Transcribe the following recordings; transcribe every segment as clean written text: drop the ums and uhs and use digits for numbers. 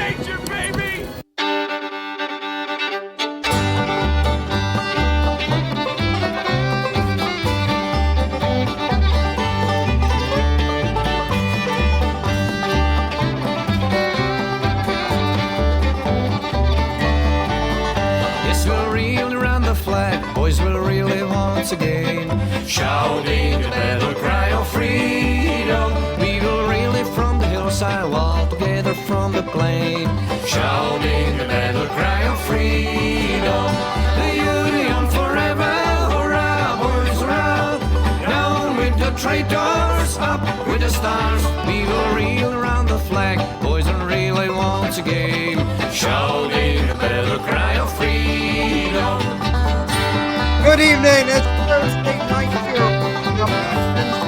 nature, baby! Yes, we'll reel around the flag, boys will really once again, shouting a battle cry of freedom. We will really from the hillside, all together from the plain, shouting the battle cry of freedom. The Union forever, hurrah, boys, hurrah! Down with the traitors, up with the stars. We will reel around the flag, boys, and really once again, shouting the battle cry of freedom. Good evening, it's Thursday night here,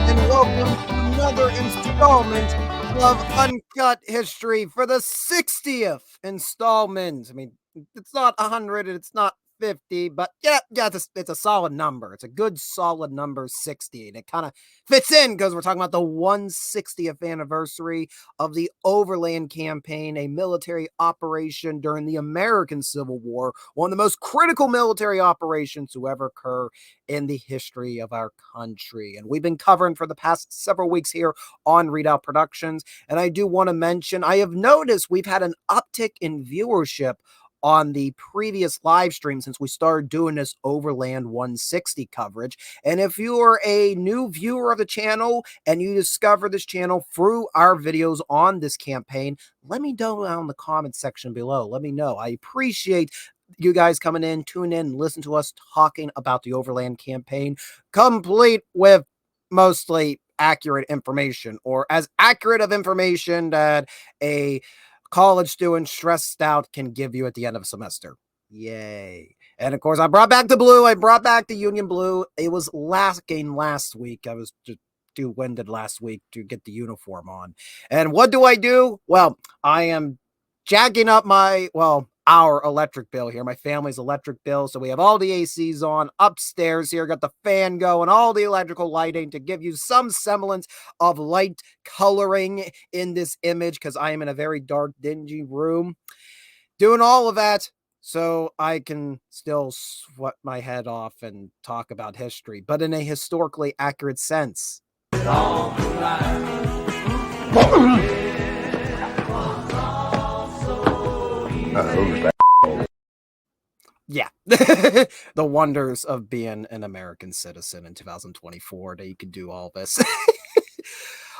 and welcome to another installment of Uncut History for the 60th installment. I mean, it's not 100, it's not 50, but yeah, it's a solid number. It's a good solid number, 60, and it kind of fits in because we're talking about the 160th anniversary of the Overland Campaign, a military operation during the American Civil War, one of the most critical military operations to ever occur in the history of our country. And we've been covering for the past several weeks here on Readout Productions, and I do want to mention, I have noticed we've had an uptick in viewership on the previous live stream since we started doing this Overland 160 coverage. And if you are a new viewer of the channel and you discover this channel through our videos on this campaign, let me know down in the comment section below. Let me know. I appreciate you guys coming in, tune in, listen to us talking about the Overland Campaign, complete with mostly accurate information, or as accurate of information that a college student stressed out can give you at the end of a semester. Yay. And of course, I brought back the blue. I brought back the Union blue. It was lacking last week. I was just too winded last week to get the uniform on. And what do? Well, I am jacking up our electric bill here, my family's electric bill. So we have all the ACs on upstairs here, got the fan going, all the electrical lighting to give you some semblance of light coloring in this image, because I am in a very dark, dingy room doing all of that so I can still sweat my head off and talk about history, but in a historically accurate sense. Yeah, the wonders of being an American citizen in 2024, that you can do all this.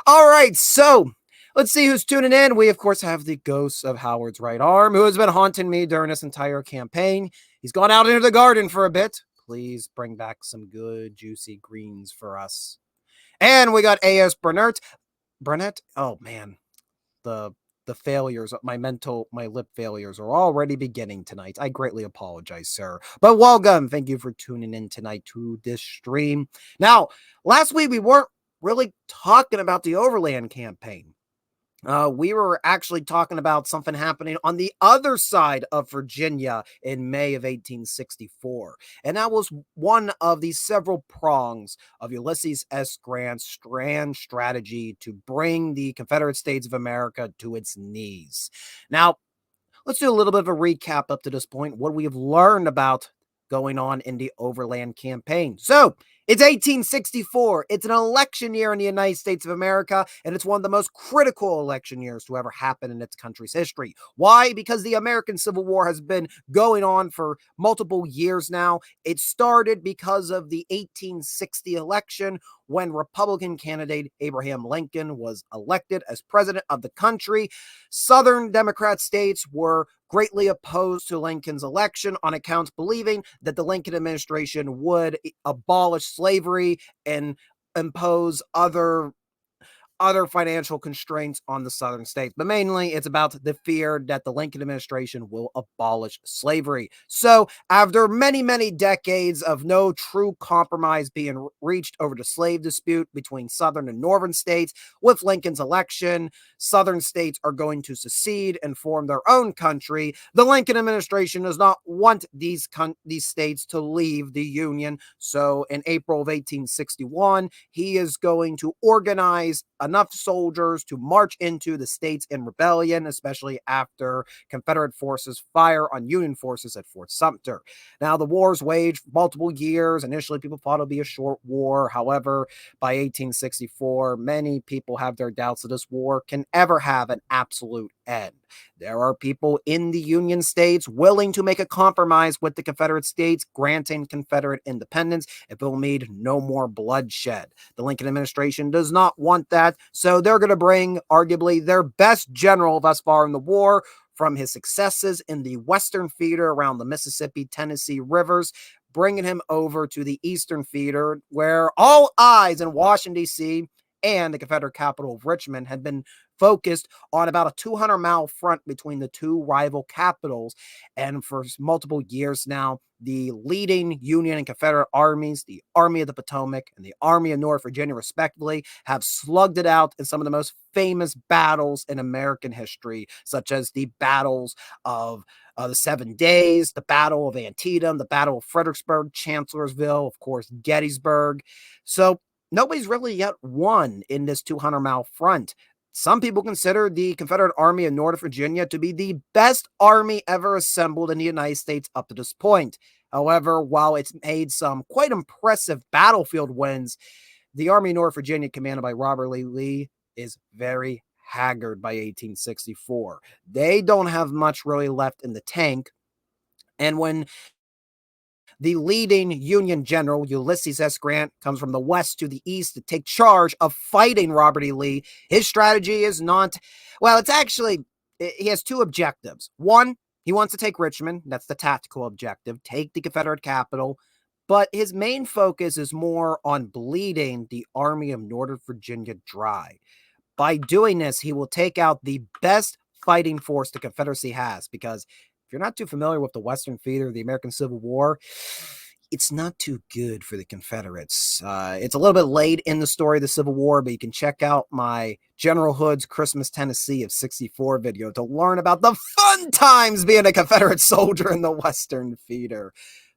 All right, so let's see who's tuning in. We, of course, have the ghost of Howard's right arm, who has been haunting me during this entire campaign. He's gone out into the garden for a bit. Please bring back some good, juicy greens for us. And we got A.S. Burnett. Oh, man. The failures, my lip failures are already beginning tonight. I greatly apologize, sir. But welcome. Thank you for tuning in tonight to this stream. Now, last week we weren't really talking about the Overland Campaign. We were actually talking about something happening on the other side of Virginia in May of 1864. And that was one of the several prongs of Ulysses S Grant's grand strategy to bring the Confederate States of America to its knees. Now, let's do a little bit of a recap up to this point, what we have learned about going on in the Overland Campaign. So, it's 1864. It's an election year in the United States of America, and it's one of the most critical election years to ever happen in its country's history. Why? Because the American Civil War has been going on for multiple years now. It started because of the 1860 election, when Republican candidate Abraham Lincoln was elected as president of the country. Southern Democrat states were greatly opposed to Lincoln's election on account believing that the Lincoln administration would abolish slavery and impose other financial constraints on the southern states. But mainly, it's about the fear that the Lincoln administration will abolish slavery. So after many, many decades of no true compromise being reached over the slave dispute between southern and northern states, with Lincoln's election, southern states are going to secede and form their own country. The Lincoln administration does not want these states to leave the Union. So in April of 1861, he is going to organize enough soldiers to march into the states in rebellion, especially after Confederate forces fire on Union forces at Fort Sumter. Now, the wars waged for multiple years. Initially, people thought it would be a short war. However, by 1864, many people have their doubts that this war can ever have an absolute end. There are people in the Union states willing to make a compromise with the Confederate states, granting Confederate independence if it will mean no more bloodshed. The Lincoln administration does not want that, so they're going to bring arguably their best general thus far in the war, from his successes in the Western theater around the Mississippi, Tennessee rivers, bringing him over to the Eastern theater, where all eyes in Washington, D.C., and the Confederate capital of Richmond had been focused on about a 200-mile front between the two rival capitals. And for multiple years now, the leading Union and Confederate armies, the Army of the Potomac and the Army of North Virginia, respectively, have slugged it out in some of the most famous battles in American history, such as the battles of the 7 Days, the Battle of Antietam, the Battle of Fredericksburg, Chancellorsville, of course, Gettysburg. So nobody's really yet won in this 200-mile front. Some people consider the Confederate Army of Northern Virginia to be the best army ever assembled in the United States up to this point. However, while it's made some quite impressive battlefield wins, the Army of Northern Virginia, commanded by Robert Lee, is very haggard by 1864. They don't have much really left in the tank. And when the leading Union general, Ulysses S. Grant, comes from the west to the east to take charge of fighting Robert E. Lee, his strategy is not, well, it's actually, he has two objectives. One, he wants to take Richmond. That's the tactical objective, take the Confederate capital. But his main focus is more on bleeding the Army of Northern Virginia dry. By doing this, he will take out the best fighting force the Confederacy has, because if you're not too familiar with the Western theater of the American Civil War, it's not too good for the Confederates. It's a little bit late in the story of the Civil War, but you can check out my General Hood's Christmas, Tennessee of 64 video to learn about the fun times being a Confederate soldier in the Western theater.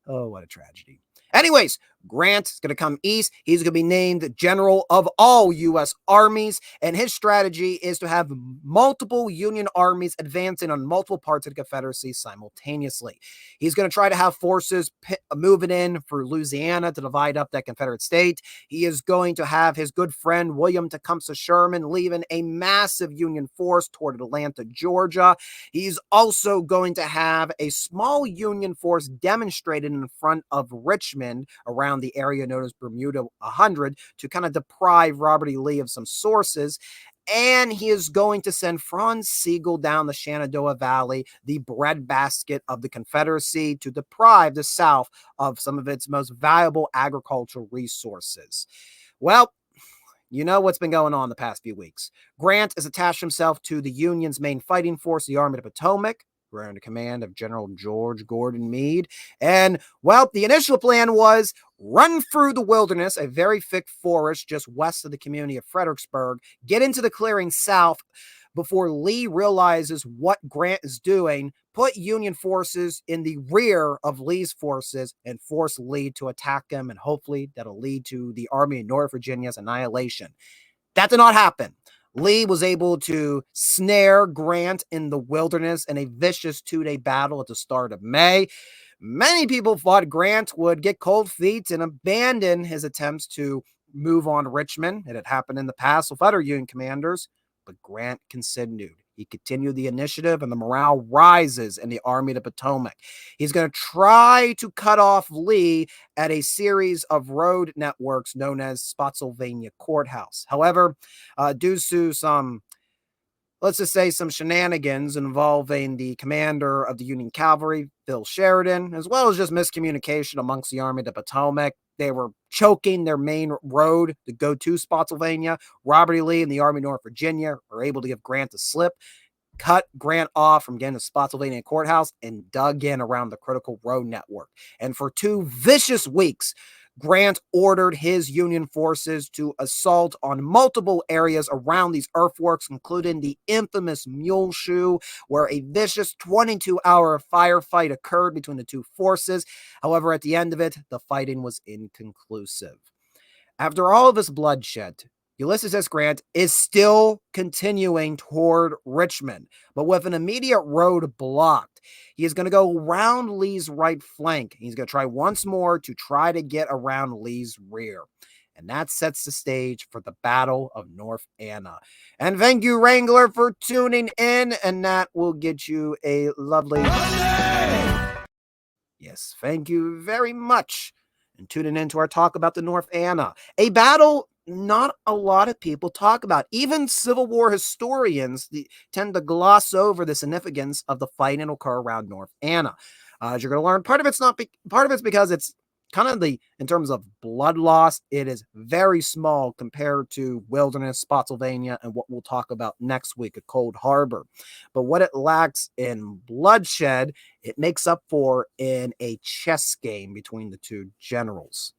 Oh, what a tragedy. Anyways, Grant is going to come east. He's going to be named general of all U.S. armies, and his strategy is to have multiple Union armies advancing on multiple parts of the Confederacy simultaneously. He's going to try to have forces moving in for Louisiana to divide up that Confederate state. He is going to have his good friend William Tecumseh Sherman leaving a massive Union force toward Atlanta, Georgia. He's also going to have a small Union force demonstrated in front of Richmond around the area known as Bermuda 100 to kind of deprive Robert E. Lee of some sources. And he is going to send Franz Sigel down the Shenandoah Valley, the breadbasket of the Confederacy, to deprive the South of some of its most valuable agricultural resources. Well, you know what's been going on the past few weeks. Grant has attached himself to the Union's main fighting force, the Army of the Potomac. We're under command of General George Gordon Meade. And, well, the initial plan was run through the wilderness, a very thick forest just west of the community of Fredericksburg, get into the clearing south before Lee realizes what Grant is doing, put Union forces in the rear of Lee's forces, and force Lee to attack him, and hopefully that'll lead to the Army of Northern Virginia's annihilation. That did not happen. Lee was able to snare Grant in the wilderness in a vicious 2-day battle at the start of May. Many people thought Grant would get cold feet and abandon his attempts to move on to Richmond. It had happened in the past with other Union commanders, but Grant continued. He continued the initiative, and the morale rises in the Army of the Potomac. He's going to try to cut off Lee at a series of road networks known as Spotsylvania Courthouse. However, due to some, let's just say, some shenanigans involving the commander of the Union Cavalry, Phil Sheridan, as well as just miscommunication amongst the Army of the Potomac, they were choking their main road to go to Spotsylvania. Robert E. Lee and the Army of North Virginia were able to give Grant a slip, cut Grant off from getting to Spotsylvania Courthouse, and dug in around the critical road network. And for 2 vicious weeks, Grant ordered his Union forces to assault on multiple areas around these earthworks, including the infamous Mule Shoe, where a vicious 22-hour firefight occurred between the two forces. However, at the end of it, the fighting was inconclusive. After all of this bloodshed, Ulysses S. Grant is still continuing toward Richmond, but with an immediate road blocked. He is going to go around Lee's right flank. He's going to try once more to try to get around Lee's rear. And that sets the stage for the Battle of North Anna. And thank you, Wrangler, for tuning in. And that will get you a lovely... Yes, thank you very much. And tuning in to our talk about the North Anna. A battle not a lot of people talk about. Even Civil War historians tend to gloss over the significance of the fighting that occur around North Anna. As you're going to learn, part of it's because it's kind of in terms of blood loss, it is very small compared to Wilderness, Spotsylvania, and what we'll talk about next week at Cold Harbor. But what it lacks in bloodshed, it makes up for in a chess game between the two generals.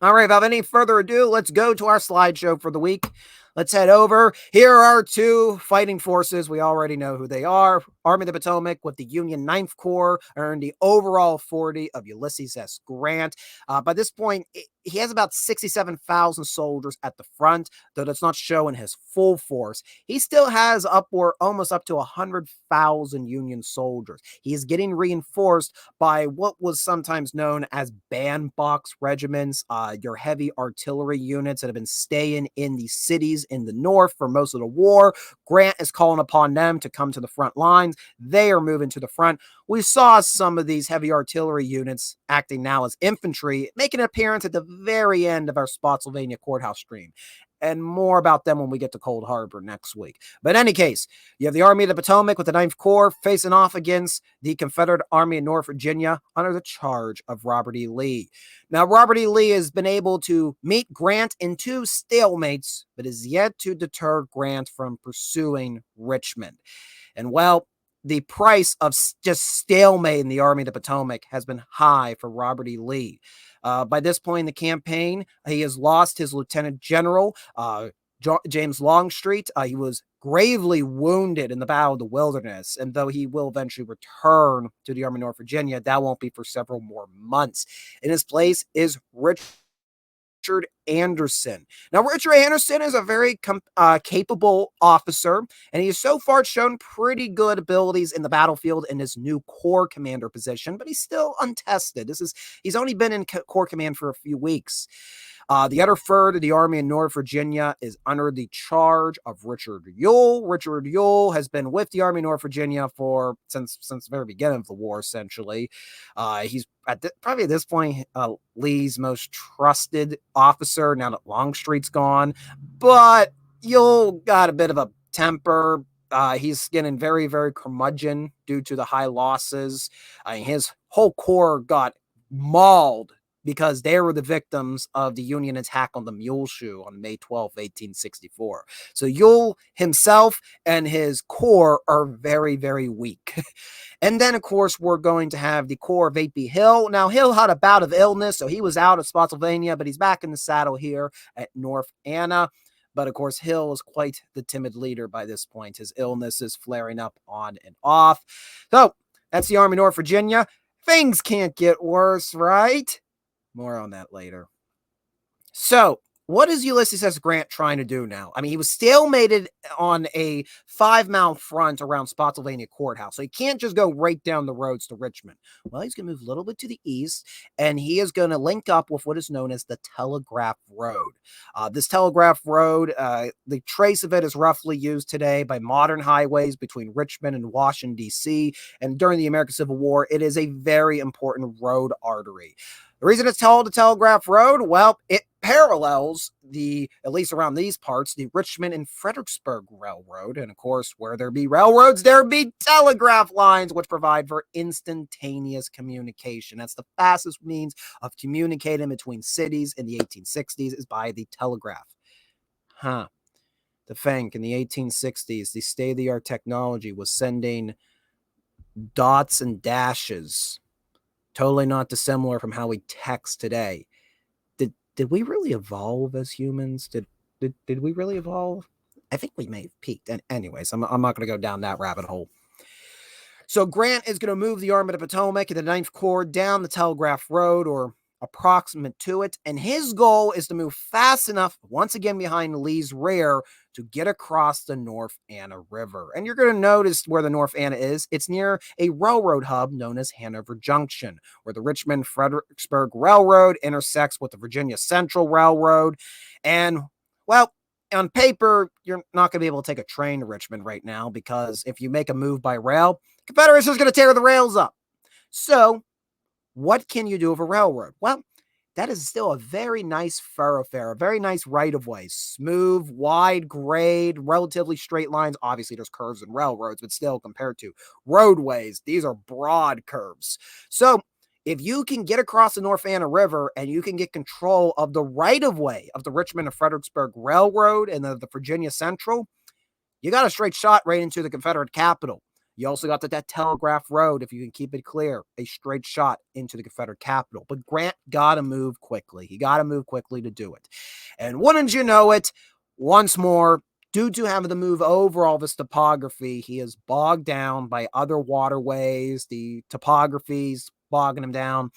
All right, without any further ado, let's go to our slideshow for the week. Let's head over. Here are two fighting forces. We already know who they are. Army of the Potomac with the Union 9th Corps earned the overall 40 of Ulysses S. Grant. By this point, he has about 67,000 soldiers at the front, though that's not showing his full force. He still has almost up to 100,000 Union soldiers. He is getting reinforced by what was sometimes known as bandbox regiments, your heavy artillery units that have been staying in the cities in the north for most of the war. Grant is calling upon them to come to the front lines. They are moving to the front. We saw some of these heavy artillery units acting now as infantry, making an appearance at the very end of our Spotsylvania Courthouse stream. And more about them when we get to Cold Harbor next week. But in any case, you have the Army of the Potomac with the 9th Corps facing off against the Confederate Army of North Virginia under the charge of Robert E. Lee. Now, Robert E. Lee has been able to meet Grant in two stalemates, but is yet to deter Grant from pursuing Richmond. And well, the price of just stalemate in the Army of the Potomac has been high for Robert E. Lee. By this point in the campaign, he has lost his Lieutenant General, James Longstreet. He was gravely wounded in the Battle of the Wilderness, and though he will eventually return to the Army of North Virginia, that won't be for several more months. In his place is Richard Anderson. Now, Richard Anderson is a very capable officer, and he has so far shown pretty good abilities in the battlefield in his new Corps commander position, but he's still untested. He's only been in Corps command for a few weeks. The other third of the Army in North Virginia is under the charge of Richard Ewell. Richard Ewell has been with the Army of North Virginia since the very beginning of the war, essentially. He's probably at this point Lee's most trusted officer now that Longstreet's gone. But Ewell got a bit of a temper. He's getting very, very curmudgeon due to the high losses. His whole corps got mauled because they were the victims of the Union attack on the Muleshoe on May 12, 1864. So Ewell himself and his corps are very, very weak. And then, of course, we're going to have the Corps of A.P. Hill. Now, Hill had a bout of illness, so he was out of Spotsylvania, but he's back in the saddle here at North Anna. But, of course, Hill is quite the timid leader by this point. His illness is flaring up on and off. So, that's the Army of North Virginia. Things can't get worse, right? More on that later. So, what is Ulysses S. Grant trying to do now? I mean, he was stalemated on a 5-mile front around Spotsylvania Courthouse, so he can't just go right down the roads to Richmond. Well, he's going to move a little bit to the east, and he is going to link up with what is known as the Telegraph Road. This Telegraph Road, the trace of it is roughly used today by modern highways between Richmond and Washington, D.C., and during the American Civil War, it is a very important road artery. The reason it's called the Telegraph Road, well, it parallels at least around these parts, the Richmond and Fredericksburg Railroad. And of course, where there be railroads, there be telegraph lines, which provide for instantaneous communication. That's the fastest means of communicating between cities in the 1860s is by the telegraph. To think in the 1860s, the state-of-the-art technology was sending dots and dashes. Totally not dissimilar from how we text today. Did we really evolve as humans? Did we really evolve? I think we may have peaked. And anyways, I'm not going to go down that rabbit hole. So Grant is going to move the Army of the Potomac and the 9th Corps down the Telegraph Road, or approximate to it, and his goal is to move fast enough, once again behind Lee's rear, to get across the North Anna River. And you're going to notice where the North Anna is. It's near a railroad hub known as Hanover Junction, where the Richmond-Fredericksburg Railroad intersects with the Virginia Central Railroad. And, well, on paper, you're not going to be able to take a train to Richmond right now, because if you make a move by rail, Confederates are going to tear the rails up. So, what can you do with a railroad? Well, that is still a very nice thoroughfare, a very nice right-of-way. Smooth, wide, grade, relatively straight lines. Obviously, there's curves in railroads, but still, compared to roadways, these are broad curves. So, if you can get across the North Anna River and you can get control of the right-of-way of the Richmond and Fredericksburg Railroad and the Virginia Central, you got a straight shot right into the Confederate capital. You also got that Telegraph Road, if you can keep it clear, a straight shot into the Confederate capital. But Grant got to move quickly. He got to move quickly to do it. And wouldn't you know it, once more, due to having to move over all this topography, he is bogged down by other waterways. The topography's bogging him down.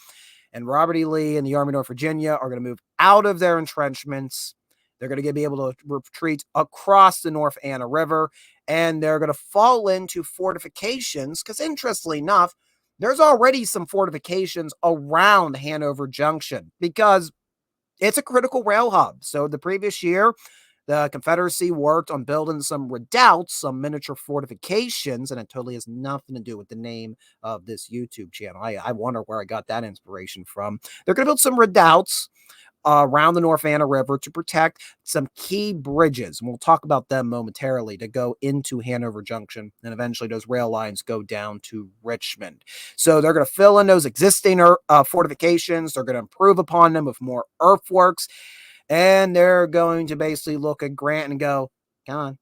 And Robert E. Lee and the Army of North Virginia are going to move out of their entrenchments. They're going to be able to retreat across the North Anna River, and they're going to fall into fortifications because, interestingly enough, there's already some fortifications around Hanover Junction because it's a critical rail hub. So the previous year, the Confederacy worked on building some redoubts, some miniature fortifications, and it totally has nothing to do with the name of this YouTube channel. I wonder where I got that inspiration from. They're going to build some redoubts around the North Anna River to protect some key bridges. And we'll talk about them momentarily to go into Hanover Junction. And eventually those rail lines go down to Richmond. So they're going to fill in those existing fortifications. They're going to improve upon them with more earthworks. And they're going to basically look at Grant and go, come on,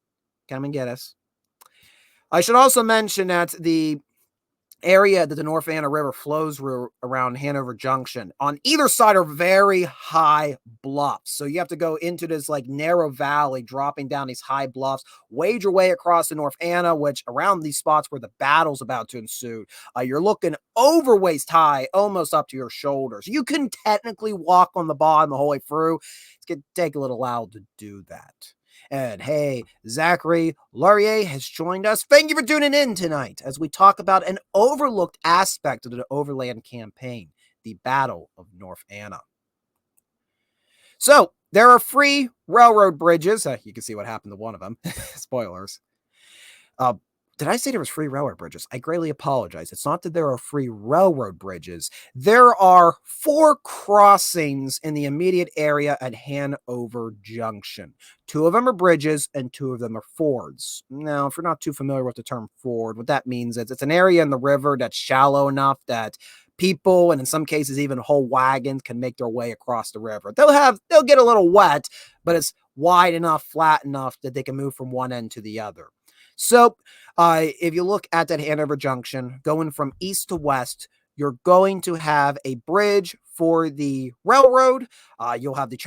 come and get us. I should also mention that the area that the North Anna River flows through around Hanover Junction, on either side are very high bluffs. So you have to go into this like narrow valley, dropping down these high bluffs, wade your way across the North Anna, which around these spots where the battle's about to ensue, you're looking over waist high, almost up to your shoulders. You can technically walk on the bottom the whole way through. It's going to take a little while to do that. And hey, Zachary Laurier has joined us. Thank you for tuning in tonight as we talk about an overlooked aspect of the Overland Campaign, the Battle of North Anna. So, there are 3 railroad bridges. You can see what happened to one of them. Spoilers. Did I say there was 3 railroad bridges? I greatly apologize. It's not that there are 3 railroad bridges. There are 4 crossings in the immediate area at Hanover Junction. 2 of them are bridges and 2 of them are fords. Now, if you're not too familiar with the term ford, what that means is it's an area in the river that's shallow enough that people, and in some cases even whole wagons, can make their way across the river. They'll get a little wet, but it's wide enough, flat enough that they can move from one end to the other. So if you look at that Hanover Junction, going from east to west, you're going to have a bridge for the railroad. You'll have the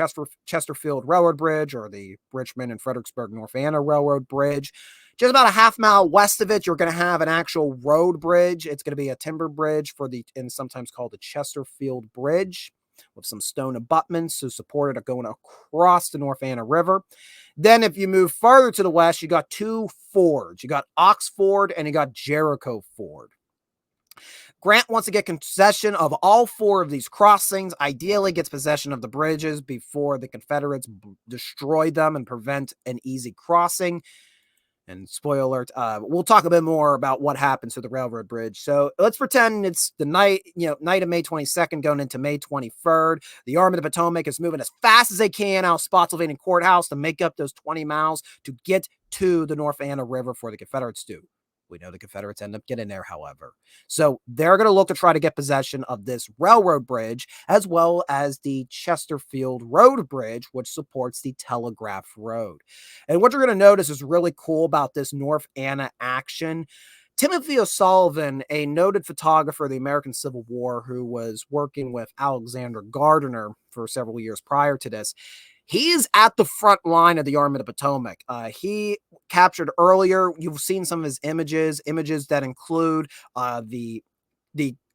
Chesterfield Railroad Bridge, or the Richmond and Fredericksburg North Anna Railroad Bridge. Just about a half mile west of it, you're going to have an actual road bridge. It's going to be a timber bridge and sometimes called the Chesterfield Bridge, with some stone abutments to support it going across the North Anna River. Then if you move farther to the west, you got 2 fords. You got Ox Ford and you got Jericho Ford. Grant wants to get possession of all 4 of these crossings, ideally gets possession of the bridges before the Confederates destroy them and prevent an easy crossing. And spoiler alert, we'll talk a bit more about what happens to the railroad bridge. So let's pretend it's the night of May 22nd going into May 23rd. The Army of the Potomac is moving as fast as they can out of Spotsylvania Courthouse to make up those 20 miles to get to the North Anna River for the Confederates to. We know the Confederates end up getting there, however. So they're going to look to try to get possession of this railroad bridge, as well as the Chesterfield Road Bridge, which supports the Telegraph Road. And what you're going to notice is really cool about this North Anna action. Timothy O'Sullivan, a noted photographer of the American Civil War who was working with Alexander Gardner for several years prior to this, he is at the front line of the Army of the Potomac. He captured earlier, you've seen some of his images that include the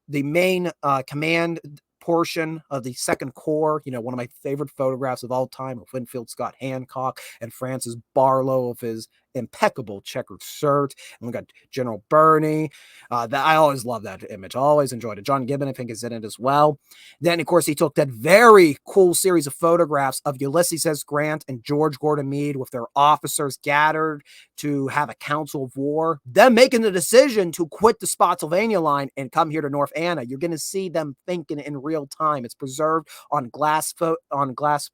main command portion of the Second Corps, one of my favorite photographs of all time of Winfield Scott Hancock and Francis Barlow of his impeccable checkered shirt. And we got General Birney. I always love that image. I always enjoyed it. John Gibbon, I think, is in it as well. Then, of course, he took that very cool series of photographs of Ulysses S. Grant and George Gordon Meade with their officers gathered to have a council of war, them making the decision to quit the Spotsylvania line and come here to North Anna. You're going to see them thinking in real time. It's preserved on glass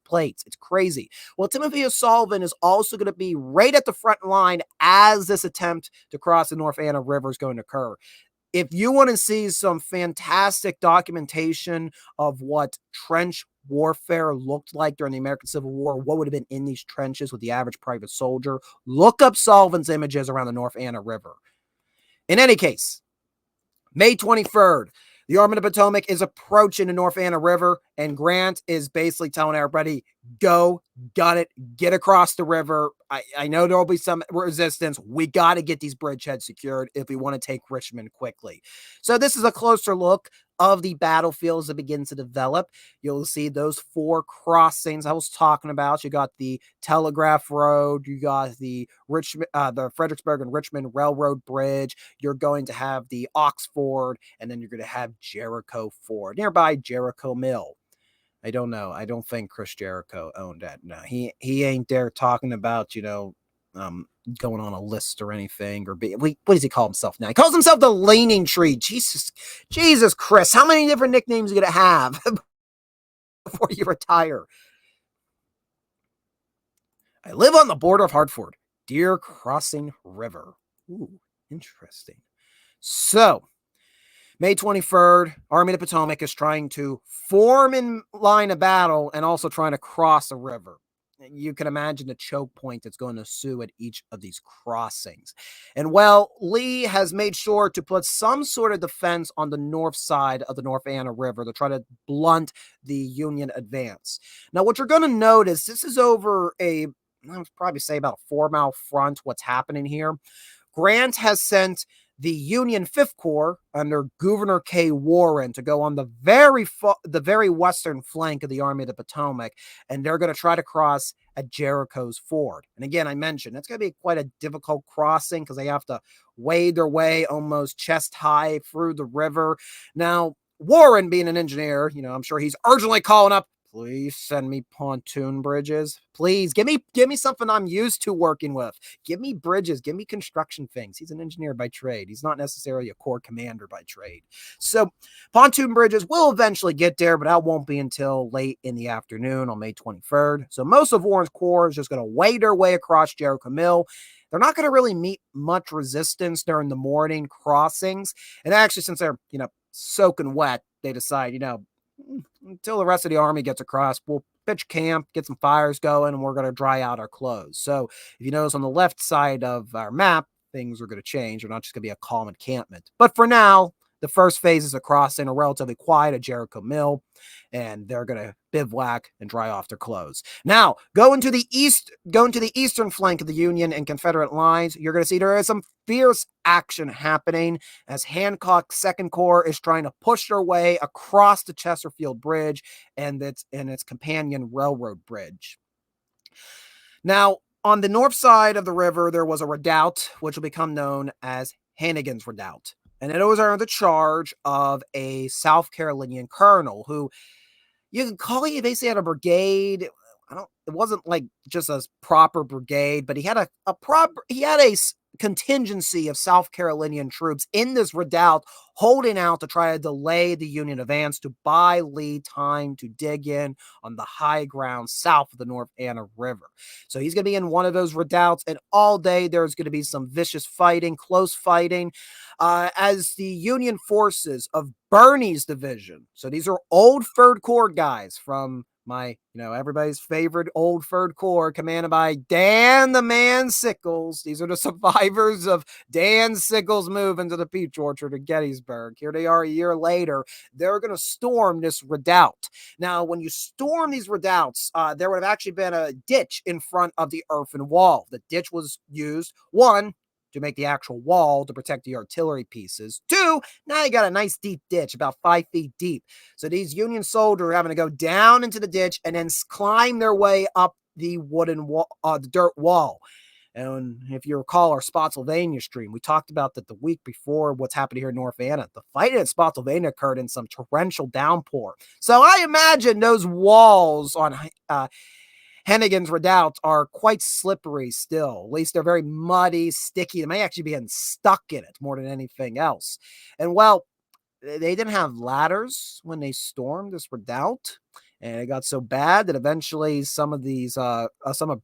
plates. It's crazy. Well, Timothy O'Sullivan is also going to be right at the front line as this attempt to cross the North Anna River is going to occur. If you want to see some fantastic documentation of what trench warfare looked like during the American Civil War, what would have been in these trenches with the average private soldier, look up Sullivan's images around the North Anna River. In any case, May 23rd, the Army of the Potomac is approaching the North Anna River, and Grant is basically telling everybody, go, gun it, get across the river. I know there will be some resistance. We got to get these bridgeheads secured if we want to take Richmond quickly. So this is a closer look of the battlefields that begin to develop. You'll see those 4 crossings I was talking about. You got the Telegraph Road, you got the Fredericksburg and Richmond Railroad Bridge. You're going to have the Oxford, and then you're going to have Jericho Ford, nearby Jericho Mill. I don't know. I don't think Chris Jericho owned that. No, he ain't there talking about, going on a list or anything, or what does he call himself now? He calls himself the Leaning Tree. Jesus, Chris, how many different nicknames are you going to have before you retire? I live on the border of Hartford, Deer Crossing River. Ooh, interesting. So, May 23rd, Army of the Potomac is trying to form in line of battle and also trying to cross a river. You can imagine the choke point that's going to ensue at each of these crossings. And well, Lee has made sure to put some sort of defense on the north side of the North Anna River to try to blunt the Union advance. Now, what you're going to notice, this is over I would probably say about a 4-mile front, what's happening here. Grant has sent the Union 5th Corps under Governor K. Warren to go on the very western flank of the Army of the Potomac, and they're going to try to cross at Jericho's Ford. And again, I mentioned it's going to be quite a difficult crossing because they have to wade their way almost chest high through the river. Now, Warren, being an engineer, I'm sure he's urgently calling up, please send me pontoon bridges. Please give me something I'm used to working with. Give me bridges. Give me construction things. He's an engineer by trade. He's not necessarily a corps commander by trade. So pontoon bridges will eventually get there, but that won't be until late in the afternoon on May 23rd. So most of Warren's corps is just going to wade their way across Jericho Mill. They're not going to really meet much resistance during the morning crossings. And actually, since they're, soaking wet, they decide, until the rest of the army gets across, we'll pitch camp, get some fires going, and we're going to dry out our clothes. So if you notice on the left side of our map, things are going to change. They're not just going to be a calm encampment. But for now, the first phase is a crossing, a relatively quiet at Jericho Mill, and they're going to bivouac and dry off their clothes. Now, going to the eastern flank of the Union and Confederate lines, you're going to see there is some fierce action happening as Hancock's Second Corps is trying to push their way across the Chesterfield Bridge and its companion railroad bridge. Now, on the north side of the river, there was a redoubt, which will become known as Hannigan's Redoubt. And it was under the charge of a South Carolinian colonel who, you can call it, basically had a brigade. It wasn't like just a proper brigade, but he had a contingency of South Carolinian troops in this redoubt holding out to try to delay the Union advance to buy Lee time to dig in on the high ground south of the North Anna River. So he's going to be in one of those redoubts, and all day there's going to be some vicious fighting, close fighting, as the Union forces of Birney's division. So these are old 3rd Corps guys from my, everybody's favorite old 3rd Corps, commanded by Dan the Man Sickles. These are the survivors of Dan Sickles' move into the peach orchard at Gettysburg. Here they are a year later. They're going to storm this redoubt. Now, when you storm these redoubts, there would have actually been a ditch in front of the earthen wall. The ditch was used, one, to make the actual wall to protect the artillery pieces. 2, now you got a nice deep ditch, about 5 feet deep. So these Union soldiers are having to go down into the ditch and then climb their way up the wooden wall, the dirt wall. And if you recall our Spotsylvania stream, we talked about that the week before what's happened here in North Anna. The fight at Spotsylvania occurred in some torrential downpour. So I imagine those walls on Hennigan's Redoubt are quite slippery still. At least they're very muddy, sticky. They may actually be getting stuck in it more than anything else. And well, they didn't have ladders when they stormed this redoubt. And it got so bad that eventually some of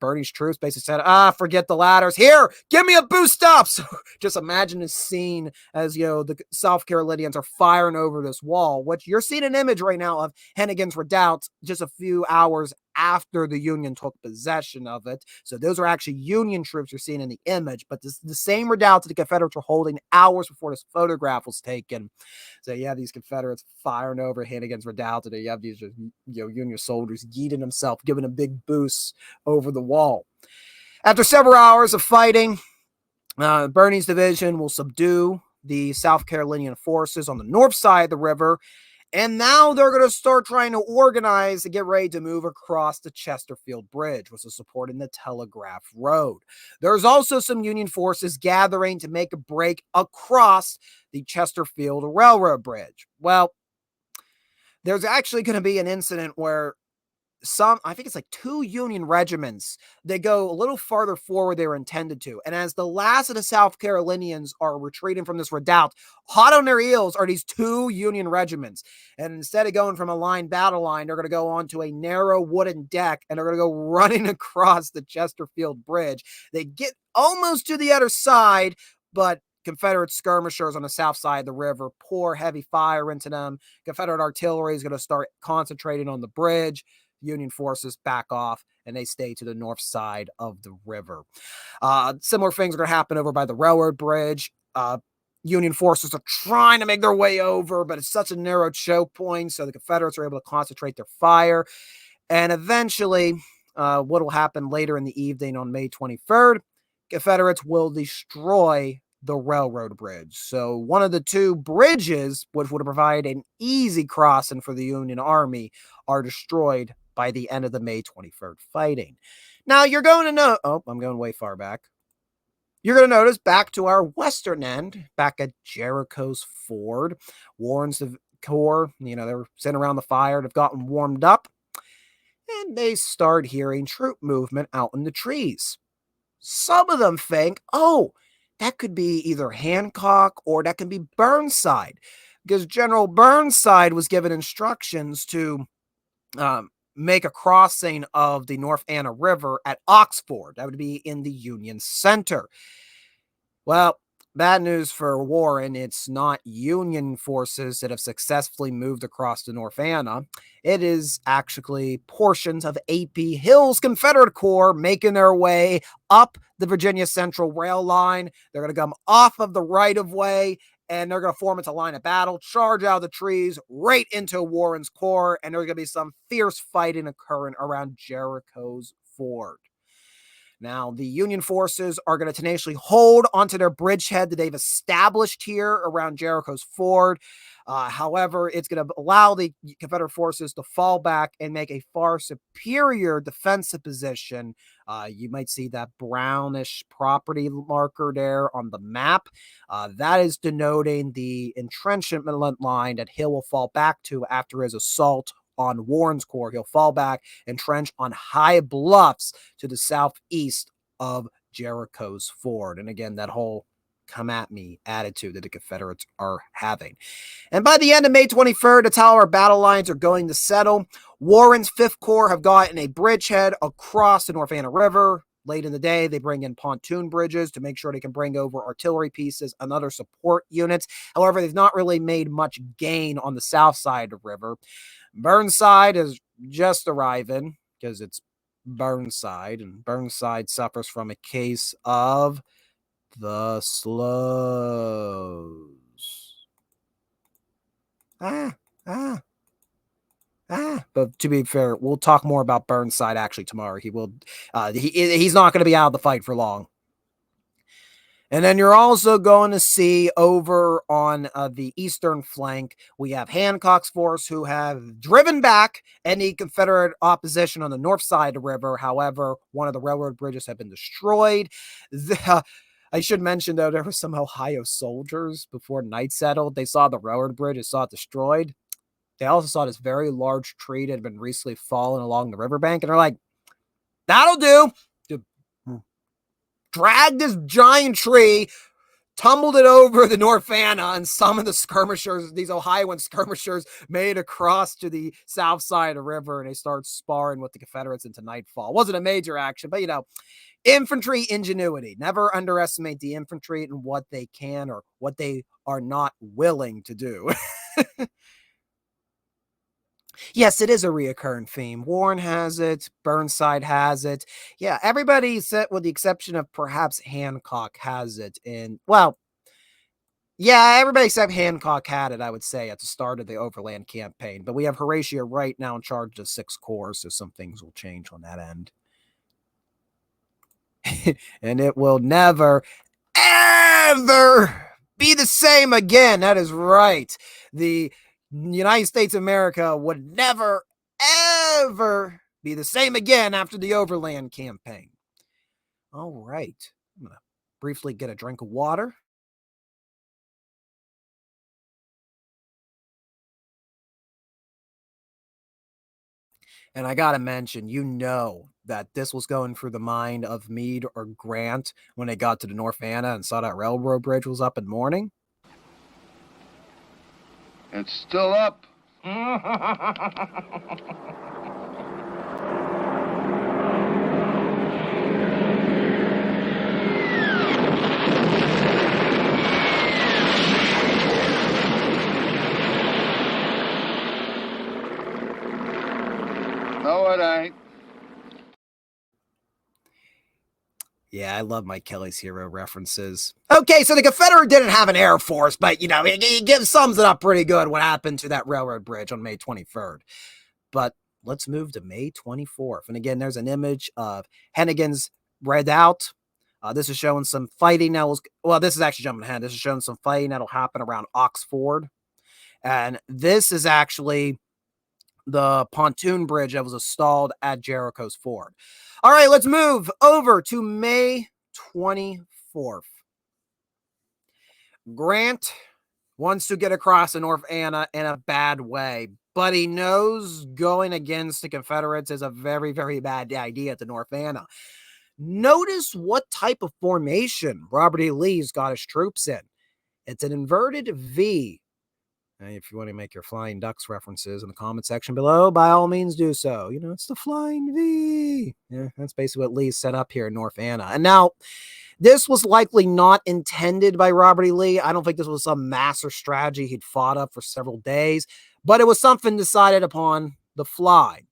Bernie's troops basically said, forget the ladders. Here, give me a boost up. So just imagine this scene as, the South Carolinians are firing over this wall, which you're seeing an image right now of Hennigan's Redoubt just a few hours after the Union took possession of it. So those are actually Union troops you're seeing in the image, but this is the same redoubt that the Confederates were holding hours before this photograph was taken. So you have these Confederates firing over Hennigan's Redoubt, and you have these Union soldiers yeeting themselves, giving a big boost over the wall. After several hours of fighting, Birney's division will subdue the South Carolinian forces on the north side of the river. And now they're going to start trying to organize to get ready to move across the Chesterfield Bridge, which is supporting the Telegraph Road. There's also some Union forces gathering to make a break across the Chesterfield Railroad Bridge. Well, there's actually going to be an incident where I think it's like 2 Union regiments, they go a little farther forward they were intended to. And as the last of the South Carolinians are retreating from this redoubt, hot on their heels are these 2 Union regiments. And instead of going from a battle line, they're going to go onto a narrow wooden deck and they're going to go running across the Chesterfield Bridge. They get almost to the other side, but Confederate skirmishers on the south side of the river pour heavy fire into them. Confederate artillery is going to start concentrating on the bridge. Union forces back off and they stay to the north side of the river. Similar things are going to happen over by the railroad bridge. Union forces are trying to make their way over, but it's such a narrow choke point, so the Confederates are able to concentrate their fire. And eventually, what will happen later in the evening on May 23rd, Confederates will destroy the railroad bridge. So one of the 2 bridges, which would provide an easy crossing for the Union Army, are destroyed by the end of the May 23rd fighting. Now you're going to know, I'm going way far back. You're going to notice back to our western end, back at Jericho's Ford, Warren's Corps, they were sitting around the fire, they've gotten warmed up, and they start hearing troop movement out in the trees. Some of them think, that could be either Hancock or that could be Burnside, because General Burnside was given instructions to make a crossing of the North Anna River at Oxford. That would be in the Union Center. Well, bad news for Warren. It's not Union forces that have successfully moved across the North Anna. It is actually portions of A.P. Hill's Confederate Corps making their way up the Virginia Central Rail line. They're going to come off of the right-of-way, and they're going to form into line of battle, charge out of the trees, right into Warren's Corps, and there's going to be some fierce fighting occurring around Jericho's Ford. Now, the Union forces are going to tenaciously hold onto their bridgehead that they've established here around Jericho's Ford. However, it's going to allow the Confederate forces to fall back and make a far superior defensive position. You might see that brownish property marker there on the map. That is denoting the entrenchment line that Hill will fall back to after his assault on Warren's Corps. He'll fall back and trench on high bluffs to the southeast of Jericho's Ford. And again, that whole come at me attitude that the Confederates are having. And by the end of May 23rd, the Tower battle lines are going to settle. Warren's 5th Corps have gotten a bridgehead across the North Anna River. Late in the day, they bring in pontoon bridges to make sure they can bring over artillery pieces and other support units. However, they've not really made much gain on the south side of the river. Burnside is just arriving because it's Burnside, and Burnside suffers from a case of the slows. But to be fair, we'll talk more about Burnside actually tomorrow. He's not going to be out of the fight for long. And then you're also going to see over on the eastern flank, we have Hancock's force who have driven back any Confederate opposition on the north side of the river. However, one of the railroad bridges had been destroyed. I should mention, though, there were some Ohio soldiers before night settled. They saw the railroad bridge and saw it destroyed. They also saw this very large tree that had been recently fallen along the riverbank, and they're like, that'll do. Dragged this giant tree, tumbled it over the North Anna, and some of the skirmishers, these Ohioan skirmishers, made across to the south side of the river, and they started sparring with the Confederates into nightfall. Wasn't a major action, but, infantry ingenuity. Never underestimate the infantry and what they can or what they are not willing to do. Yes, it is a reoccurring theme. Warren has it. Burnside has it. Yeah, everybody, with the exception of perhaps Hancock, has it. And, well, yeah, everybody except Hancock had it, I would say, at the start of the Overland Campaign. But we have Horatio Wright now in charge of 6 corps, so some things will change on that end. And it will never, ever be the same again. That is right. The United States of America would never, ever be the same again after the Overland Campaign. All right. I'm going to briefly get a drink of water. And I got to mention, that this was going through the mind of Meade or Grant when they got to the North Anna and saw that railroad bridge was up in morning. It's still up. No, it ain't. Yeah, I love my Kelly's Hero references. Okay, so the Confederate didn't have an Air Force, but, he sums it up pretty good what happened to that railroad bridge on May 23rd. But let's move to May 24th. And again, there's an image of Hennigan's redoubt. This is showing some fighting this is actually jumping ahead. This is showing some fighting that'll happen around Oxford. And this is actually the pontoon bridge that was installed at Jericho's Ford. All right, let's move over to May 24th. Grant wants to get across the North Anna in a bad way, but he knows going against the Confederates is a very, very bad idea at the North Anna. Notice what type of formation Robert E. Lee's got his troops in. It's an inverted V. If you want to make your Flying Ducks references in the comment section below, by all means do so. It's the Flying V. Yeah, that's basically what Lee set up here in North Anna. And now, this was likely not intended by Robert E. Lee. I don't think this was some master strategy he'd fought up for several days, but it was something decided upon the fly.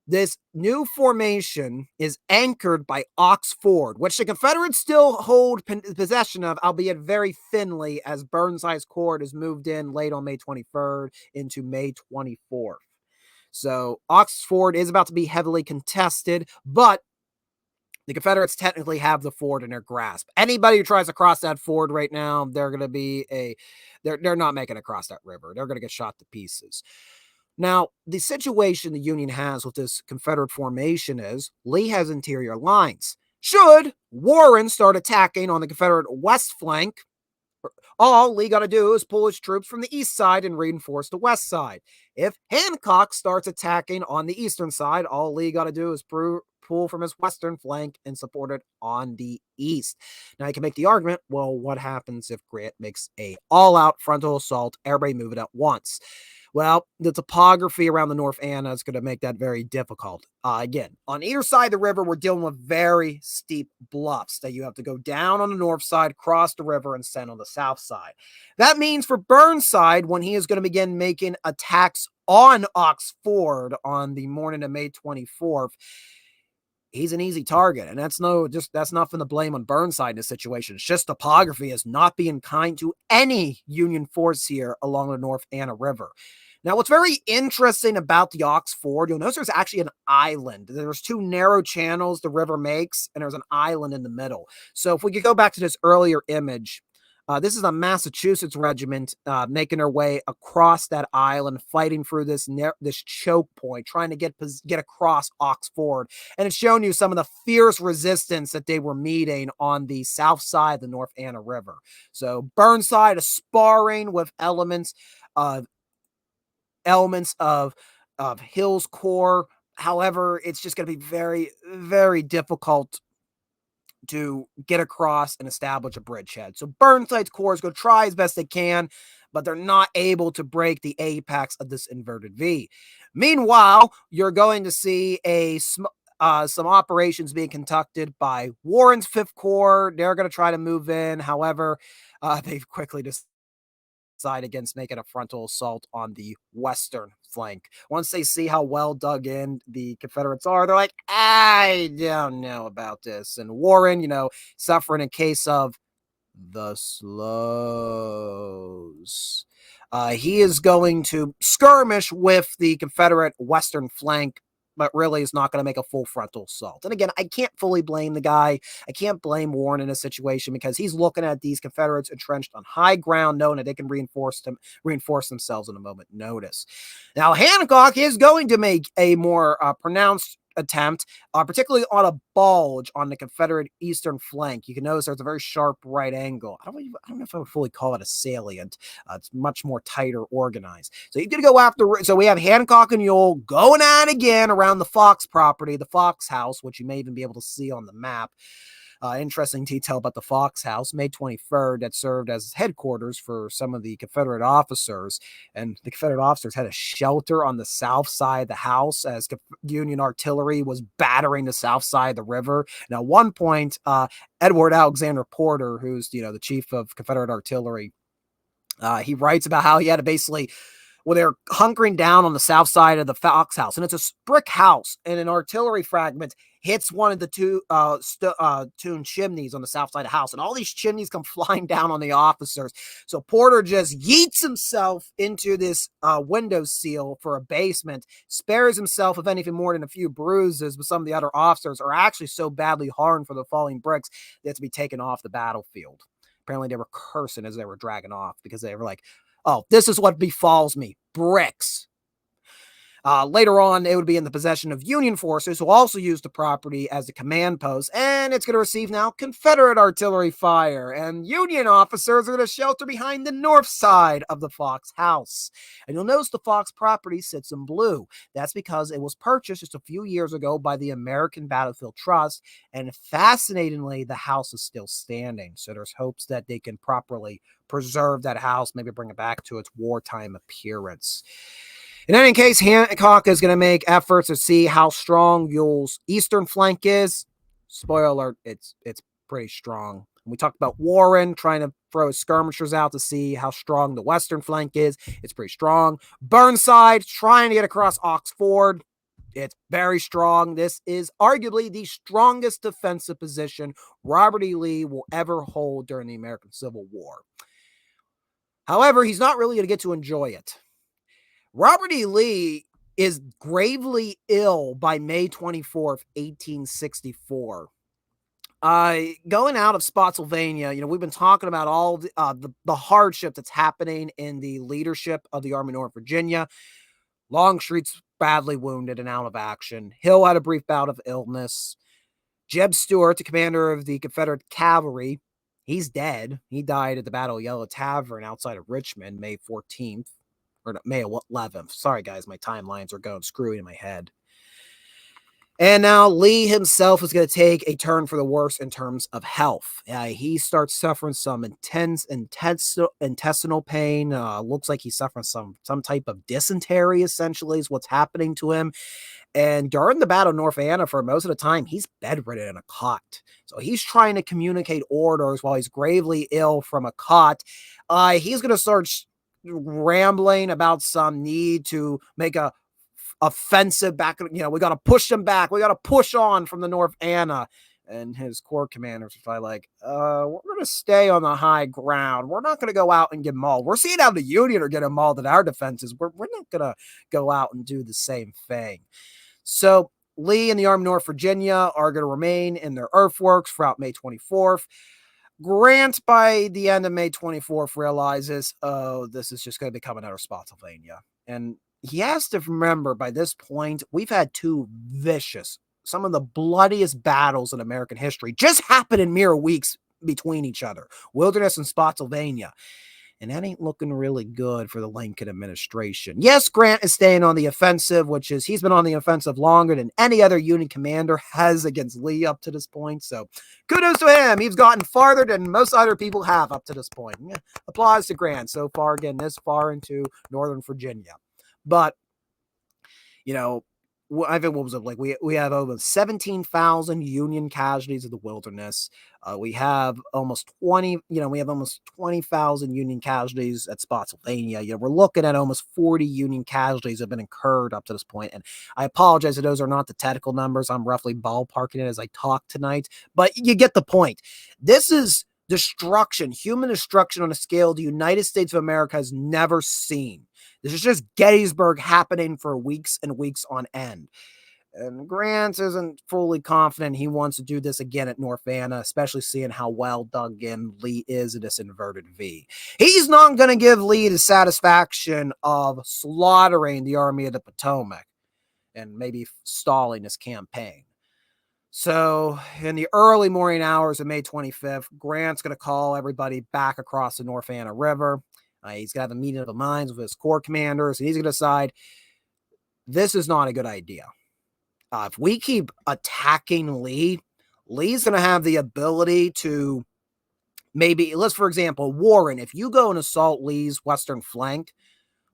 This new formation is anchored by Oxford, which the Confederates still hold possession of, albeit very thinly, as Burnside's corps is moved in late on May 23rd into May 24th. So Oxford is about to be heavily contested, but the Confederates technically have the ford in their grasp. Anybody who tries to cross that ford right now, they're going to be they're not making it across that river. They're going to get shot to pieces. Now, the situation the Union has with this Confederate formation is Lee has interior lines. Should Warren start attacking on the Confederate west flank, all Lee got to do is pull his troops from the east side and reinforce the west side. If Hancock starts attacking on the eastern side, all Lee got to do is pull from his western flank and support it on the east. Now, you can make the argument, well, what happens if Grant makes a all-out frontal assault, everybody move it at once? Well, the topography around the North Anna is going to make that very difficult. Again, on either side of the river, we're dealing with very steep bluffs that you have to go down on the north side, cross the river, and send on the south side. That means for Burnside, when he is going to begin making attacks on Oxford on the morning of May 24th, he's an easy target. And that's nothing to blame on Burnside in this situation. It's just topography is not being kind to any Union force here along the North Anna River. Now, what's very interesting about the Ox Ford, you'll notice there's actually an island. There's two narrow channels the river makes, and there's an island in the middle. So if we could go back to this earlier image, this is a Massachusetts regiment making their way across that island, fighting through this choke point, trying to get across Ox Ford. And it's showing you some of the fierce resistance that they were meeting on the south side of the North Anna River. So Burnside is sparring with elements of Hill's Corps. However, it's just going to be very, very difficult to get across and establish a bridgehead. So Burnside's Corps is going to try as best they can, but they're not able to break the apex of this inverted V. Meanwhile, you're going to see some operations being conducted by Warren's Fifth Corps. They're going to try to move in. However, they've quickly decide against making a frontal assault on the western flank. Once they see how well dug in the Confederates are, they're like, I don't know about this. And Warren, suffering a case of the slows. He is going to skirmish with the Confederate western flank, but really is not going to make a full frontal assault. And again, I can't fully blame the guy. I can't blame Warren in a situation because he's looking at these Confederates entrenched on high ground, knowing that they can reinforce themselves in a moment's notice. Now, Hancock is going to make a more pronounced attempt, particularly on a bulge on the Confederate eastern flank. You can notice there's a very sharp right angle. I don't know if I would fully call it a salient. It's much more tighter organized. So he's going to go after. So we have Hancock and Ewell going at again around the Fox property, the Fox house, which you may even be able to see on the map. Interesting detail about the Fox House, May 23rd, that served as headquarters for some of the Confederate officers. And the Confederate officers had a shelter on the south side of the house as Union artillery was battering the south side of the river. Now, at one point, Edward Alexander Porter, who's the chief of Confederate artillery, he writes about how he had to basically, they're hunkering down on the south side of the Fox House, and it's a brick house, and an artillery fragment hits one of the two tuned chimneys on the south side of the house, and all these chimneys come flying down on the officers. So Porter just yeets himself into this window seal for a basement, spares himself of anything more than a few bruises, but some of the other officers are actually so badly harmed for the falling bricks they have to be taken off the battlefield. Apparently they were cursing as they were dragging off because they were like, oh, this is what befalls me, bricks. Later on, it would be in the possession of Union forces who also used the property as a command post, and it's going to receive now Confederate artillery fire, and Union officers are going to shelter behind the north side of the Fox house. And you'll notice the Fox property sits in blue. That's because it was purchased just a few years ago by the American Battlefield Trust, and fascinatingly, the house is still standing, so there's hopes that they can properly preserve that house, maybe bring it back to its wartime appearance. In any case, Hancock is going to make efforts to see how strong Ewell's eastern flank is. Spoiler alert, it's pretty strong. We talked about Warren trying to throw skirmishers out to see how strong the western flank is. It's pretty strong. Burnside trying to get across Ox Ford. It's very strong. This is arguably the strongest defensive position Robert E. Lee will ever hold during the American Civil War. However, he's not really going to get to enjoy it. Robert E. Lee is gravely ill by May 24th, 1864. Going out of Spotsylvania, we've been talking about all the hardship that's happening in the leadership of the Army of Northern Virginia. Longstreet's badly wounded and out of action. Hill had a brief bout of illness. Jeb Stuart, the commander of the Confederate cavalry, he's dead. He died at the Battle of Yellow Tavern outside of Richmond, May 14th. Or May 11th. Sorry, guys, my timelines are going screwy in my head. And now Lee himself is going to take a turn for the worse in terms of health. He starts suffering some intense intestinal pain. Looks like he's suffering some type of dysentery, essentially, is what's happening to him. And during the Battle of North Anna, for most of the time, he's bedridden in a cot. So he's trying to communicate orders while he's gravely ill from a cot. He's going to start rambling about some need to make a offensive back. We got to push them back. We got to push on from the North Anna. And his corps commanders were probably like, we're going to stay on the high ground. We're not going to go out and get mauled. We're seeing how the Union are getting mauled at our defenses. We're not going to go out and do the same thing. So Lee and the Army of North Virginia are going to remain in their earthworks throughout May 24th. Grant, by the end of May 24th, realizes, oh, this is just going to be coming out of Spotsylvania. And he has to remember, by this point, we've had two vicious, some of the bloodiest battles in American history just happen in mere weeks between each other. Wilderness and Spotsylvania. And that ain't looking really good for the Lincoln administration. Yes, Grant is staying on the offensive, which is he's been on the offensive longer than any other Union commander has against Lee up to this point. So kudos to him. He's gotten farther than most other people have up to this point. Yeah, applause to Grant so far, getting this far into Northern Virginia. But, you know, I think what was it like? We have over 17,000 Union casualties of the Wilderness. We have almost 20,000 Union casualties at Spotsylvania. We're looking at almost 40 Union casualties have been incurred up to this point. And I apologize that those are not the technical numbers. I'm roughly ballparking it as I talk tonight, but you get the point. This is destruction, human destruction on a scale the United States of America has never seen. This is just Gettysburg happening for weeks and weeks on end. And Grant isn't fully confident he wants to do this again at North Anna, especially seeing how well dug in Lee is in this inverted V. He's not going to give Lee the satisfaction of slaughtering the Army of the Potomac and maybe stalling his campaign. So in the early morning hours of May 25th, Grant's going to call everybody back across the North Anna River. He's going to have a meeting of the minds with his corps commanders, and he's going to decide this is not a good idea. If we keep attacking Lee, Lee's going to have the ability to maybe, for example, Warren, if you go and assault Lee's western flank,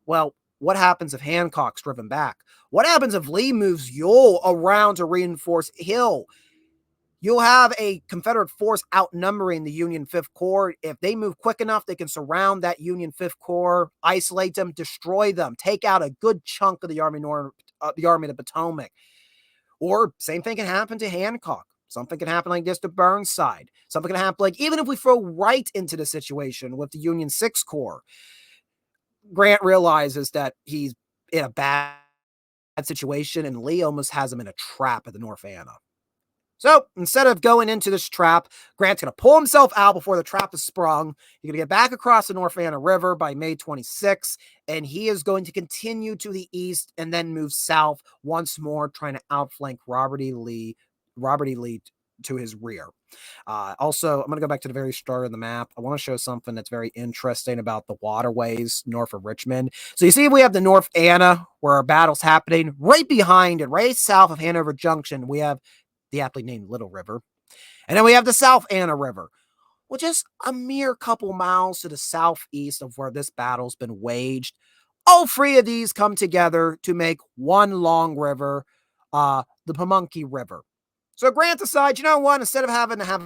well, what happens if Hancock's driven back? What happens if Lee moves Ewell around to reinforce Hill? You'll have a Confederate force outnumbering the Union 5th Corps. If they move quick enough, they can surround that Union 5th Corps, isolate them, destroy them, take out a good chunk of the Army of the Potomac. Or same thing can happen to Hancock. Something can happen like this to Burnside. Something can happen like even if we throw right into the situation with the Union 6th Corps. Grant realizes that he's in a bad situation, and Lee almost has him in a trap at the North Anna. So instead of going into this trap, Grant's going to pull himself out before the trap is sprung. He's going to get back across the North Anna River by May 26th, and he is going to continue to the east and then move south once more, trying to outflank Robert E. Lee to his rear. Also, I'm going to go back to the very start of the map. I want to show something that's very interesting about the waterways north of Richmond. So you see we have the North Anna where our battle's happening. Right behind it, right south of Hanover Junction, we have the aptly named Little River. And then we have the South Anna River, which is a mere couple miles to the southeast of where this battle's been waged. All three of these come together to make one long river, the Pamunkey River. So Grant decides, you know what, instead of having to have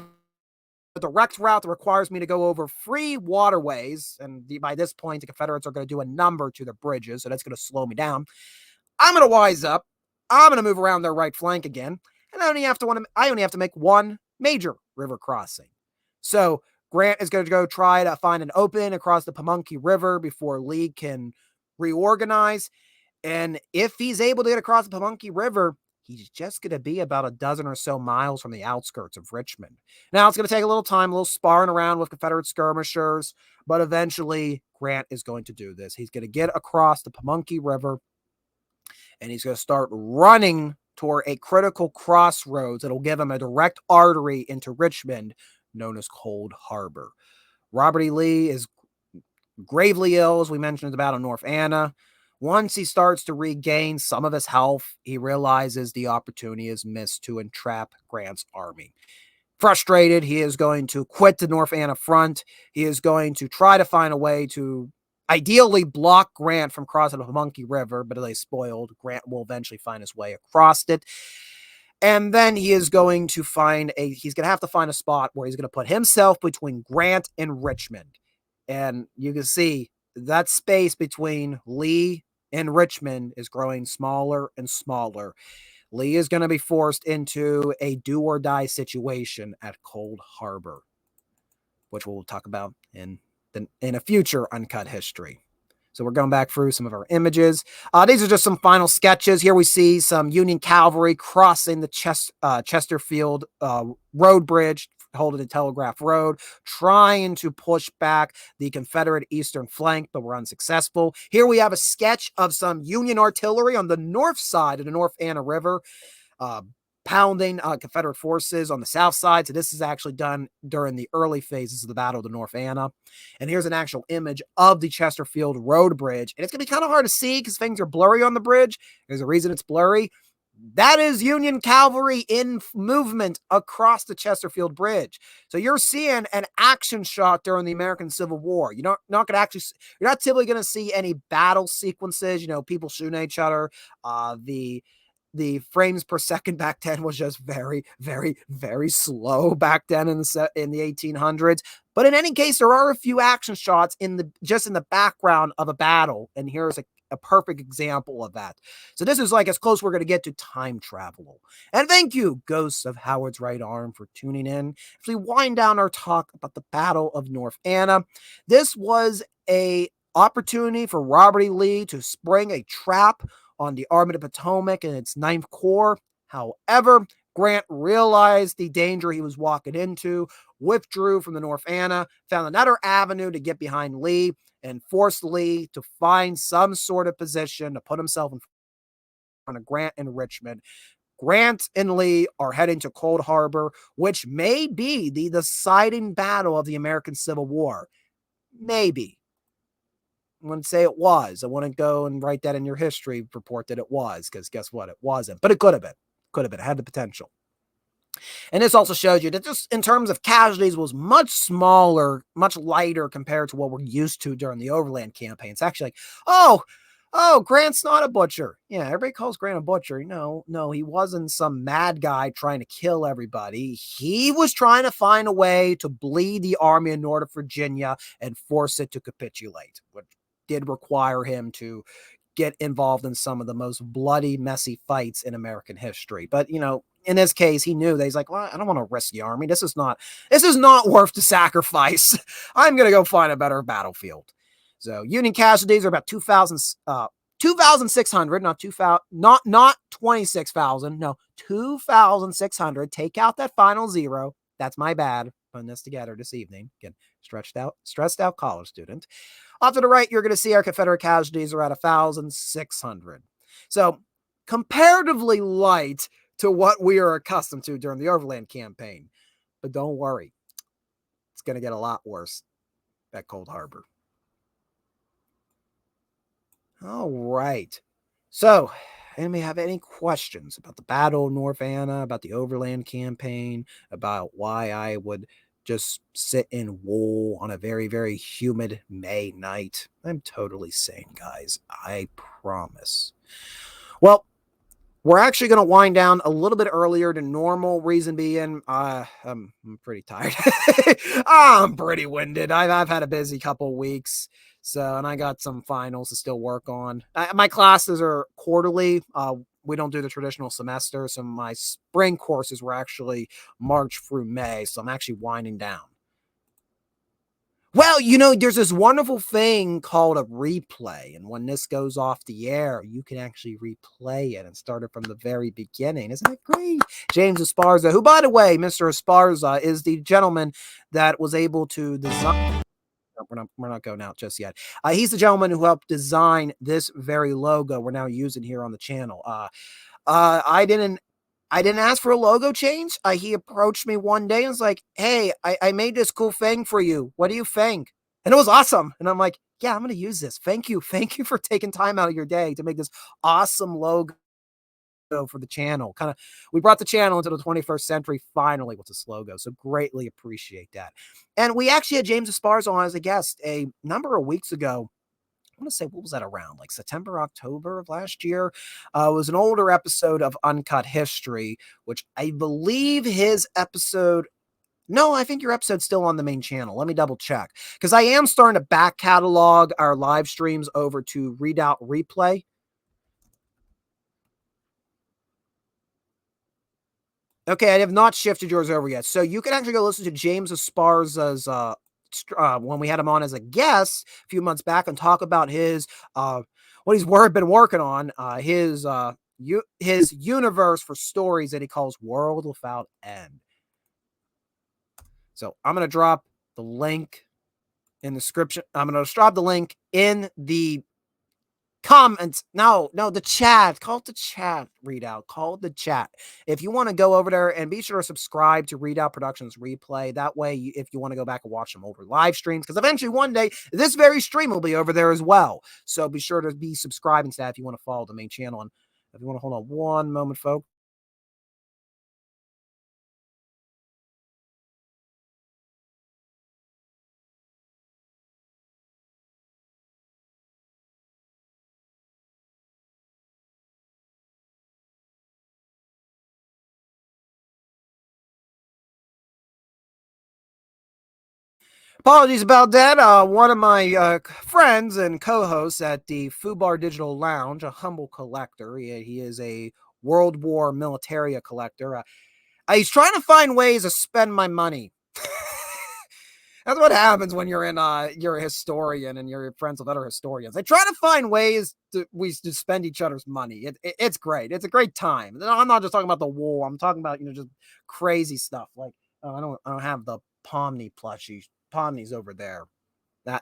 a direct route that requires me to go over three waterways, and by this point, the Confederates are going to do a number to their bridges, so that's going to slow me down. I'm going to wise up. I'm going to move around their right flank again. And I only have to make one major river crossing. So Grant is going to go try to find an opening across the Pamunkey River before Lee can reorganize. And if he's able to get across the Pamunkey River, he's just going to be about a dozen or so miles from the outskirts of Richmond. Now, it's going to take a little time, a little sparring around with Confederate skirmishers, but eventually Grant is going to do this. He's going to get across the Pamunkey River, and he's going to start running toward a critical crossroads that'll give him a direct artery into Richmond, known as Cold Harbor. Robert E. Lee is gravely ill, as we mentioned in the Battle of North Anna. Once he starts to regain some of his health, he realizes the opportunity is missed to entrap Grant's army. Frustrated, he is going to quit the North Anna front. He is going to try to find a way to ideally block Grant from crossing the Pamunkey River, but they spoiled. Grant will eventually find his way across it. And then he's going to have to find a spot where he's going to put himself between Grant and Richmond. And you can see that space between Lee and Richmond is growing smaller and smaller. Lee is going to be forced into a do or die situation at Cold Harbor, which we'll talk about in a future Uncut History. So we're going back through some of our images. These are just some final sketches. Here we see some Union cavalry crossing the Chesterfield road bridge, holding the Telegraph Road, trying to push back the Confederate eastern flank, but were unsuccessful. Here we have a sketch of some Union artillery on the north side of the North Anna River, pounding Confederate forces on the south side. So this is actually done during the early phases of the Battle of the North Anna. And here's an actual image of the Chesterfield Road Bridge. And it's going to be kind of hard to see because things are blurry on the bridge. There's a reason it's blurry. That is Union cavalry in movement across the Chesterfield Bridge. So you're seeing an action shot during the American Civil War. You're not typically going to see any battle sequences, people shooting at each other. The frames per second back then was just very, very, very slow back then in the 1800s. But in any case, there are a few action shots in the background of a battle. And here's a perfect example of that. So this is like as close we're going to get to time travel. And thank you, Ghosts of Howard's Right Arm, for tuning in. As we wind down our talk about the Battle of North Anna, this was a opportunity for Robert E. Lee to spring a trap on the Army of the Potomac and its 9th Corps. However, Grant realized the danger he was walking into, withdrew from the North Anna, found another avenue to get behind Lee, and forced Lee to find some sort of position to put himself in front of Grant in Richmond. Grant and Lee are heading to Cold Harbor, which may be the deciding battle of the American Civil War. Maybe. I wouldn't say it was. I wouldn't go and write that in your history report that it was, because guess what? It wasn't. But it could have been. Could have been. It had the potential. And this also shows you that just in terms of casualties was much smaller, much lighter compared to what we're used to during the Overland Campaign. It's actually like, oh, Grant's not a butcher. Yeah, everybody calls Grant a butcher. No, he wasn't some mad guy trying to kill everybody. He was trying to find a way to bleed the army in Northern Virginia and force it to capitulate, which did require him to get involved in some of the most bloody, messy fights in American history. But, in this case, he knew that he's like, well, I don't want to risk the army. This is not worth the sacrifice. I'm going to go find a better battlefield. So Union casualties are about 2,600, not 26,000. No, 2,600. Take out that final zero. That's my bad. Putting this together this evening. Again, stressed out college student. Off to the right, you're going to see our Confederate casualties are at 1,600. So comparatively light to what we are accustomed to during the Overland Campaign. But don't worry. It's going to get a lot worse at Cold Harbor. All right. So, anybody have any questions about the Battle of North Anna, about the Overland Campaign, about why I would just sit in wool on a very, very humid May night? I'm totally sane, guys. I promise. Well, we're actually going to wind down a little bit earlier than normal. Reason being, I'm pretty tired. I'm pretty winded. I've had a busy couple weeks. So, and I got some finals to still work on. My classes are quarterly. We don't do the traditional semester. So my spring courses were actually March through May. So I'm actually winding down. Well, there's this wonderful thing called a replay. And when this goes off the air, you can actually replay it and start it from the very beginning. Isn't that great? James Esparza, who, by the way, Mr. Esparza is the gentleman that was able to design... We're not going out just yet. He's the gentleman who helped design this very logo we're now using here on the channel. I didn't ask for a logo change. He approached me one day and was like, hey, I made this cool thing for you. What do you think? And it was awesome. And I'm like, yeah, I'm going to use this. Thank you. Thank you for taking time out of your day to make this awesome logo for the channel. We brought the channel into the 21st century finally with this logo. So greatly appreciate that. And we actually had James Esparza on as a guest a number of weeks ago. I want to say, what was that around? Like September, October of last year. It was an older episode of Uncut History, which I believe his episode... No, I think your episode's still on the main channel. Let me double check. Because I am starting to back catalog our live streams over to Readout Replay. Okay, I have not shifted yours over yet. So you can actually go listen to James Esparza's when we had him on as a guest a few months back and talk about his what he's been working on, his universe for stories that he calls World Without End. So I'm gonna drop the link in the description. I'm gonna drop the link in the comments. No, the chat. Call it the chat. Readout. Call it the chat. If you want to go over there and be sure to subscribe to Readout Productions Replay. That way, if you want to go back and watch some older live streams, because eventually one day this very stream will be over there as well. So be sure to be subscribing to that if you want to follow the main channel. And if you want to hold on one moment, folks. Apologies about that. One of my friends and co-hosts at the Fubar Digital Lounge, a humble collector. He is a World War militaria collector. He's trying to find ways to spend my money. That's what happens when you're you're a historian and you're friends with other historians. They try to find ways to spend each other's money. It's great. It's a great time. I'm not just talking about the war. I'm talking about just crazy stuff. Like I don't have the Pomni plushie. Pomni's over there.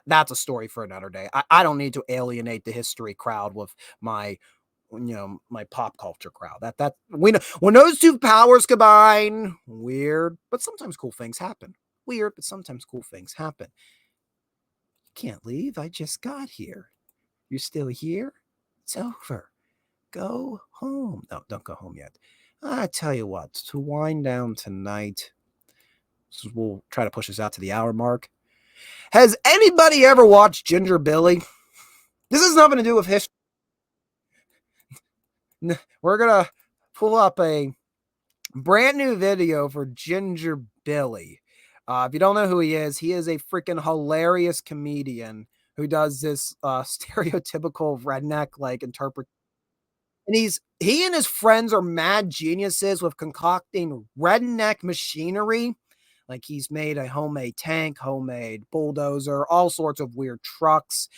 That's a story for another day. I don't need to alienate the history crowd with my my pop culture crowd. That we know when those two powers combine, weird, but sometimes cool things happen. Weird, but sometimes cool things happen. You can't leave. I just got here. You're still here? It's over. Go home. No, don't go home yet. I tell you what, to wind down tonight, we'll try to push this out to the hour mark. Has anybody ever watched Ginger Billy? This has nothing to do with history. We're going to pull up a brand new video for Ginger Billy. If you don't know who he is a freaking hilarious comedian who does this stereotypical redneck like interpret. And he and his friends are mad geniuses with concocting redneck machinery. Like he's made a homemade tank, homemade bulldozer, all sorts of weird trucks.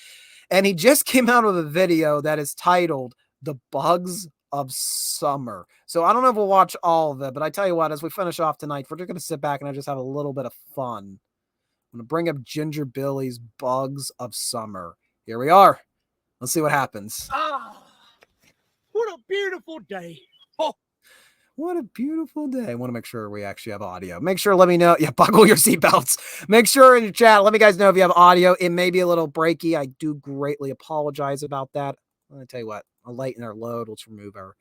And he just came out with a video that is titled The Bugs of Summer. So I don't know if we'll watch all of it, but I tell you what, as we finish off tonight, we're just going to sit back and I just have a little bit of fun. I'm going to bring up Ginger Billy's Bugs of Summer. Here we are. Let's see what happens. Ah, what a beautiful day. Oh, what a beautiful day. I want to make sure we actually have audio. Make sure, let me know. Yeah, buckle your seatbelts. Make sure in your chat, let me guys know if you have audio. It may be a little breaky. I do greatly apologize about that. I'm going to tell you what, I'll lighten our load. Let's remove our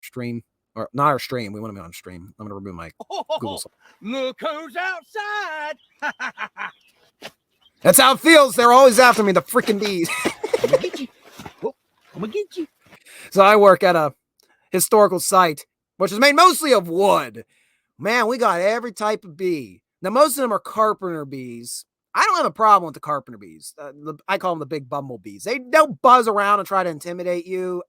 stream. Or not our stream. We want to be on stream. I'm going to remove my Google. Look who's outside. That's how it feels. They're always after me, the freaking bees. I'm going to get you. Oh, I'm going to get you. So I work at a historical site, which is made mostly of wood. Man, we got every type of bee. Now, most of them are carpenter bees. I don't have a problem with the carpenter bees. I call them the big bumblebees. They'll buzz around and try to intimidate you.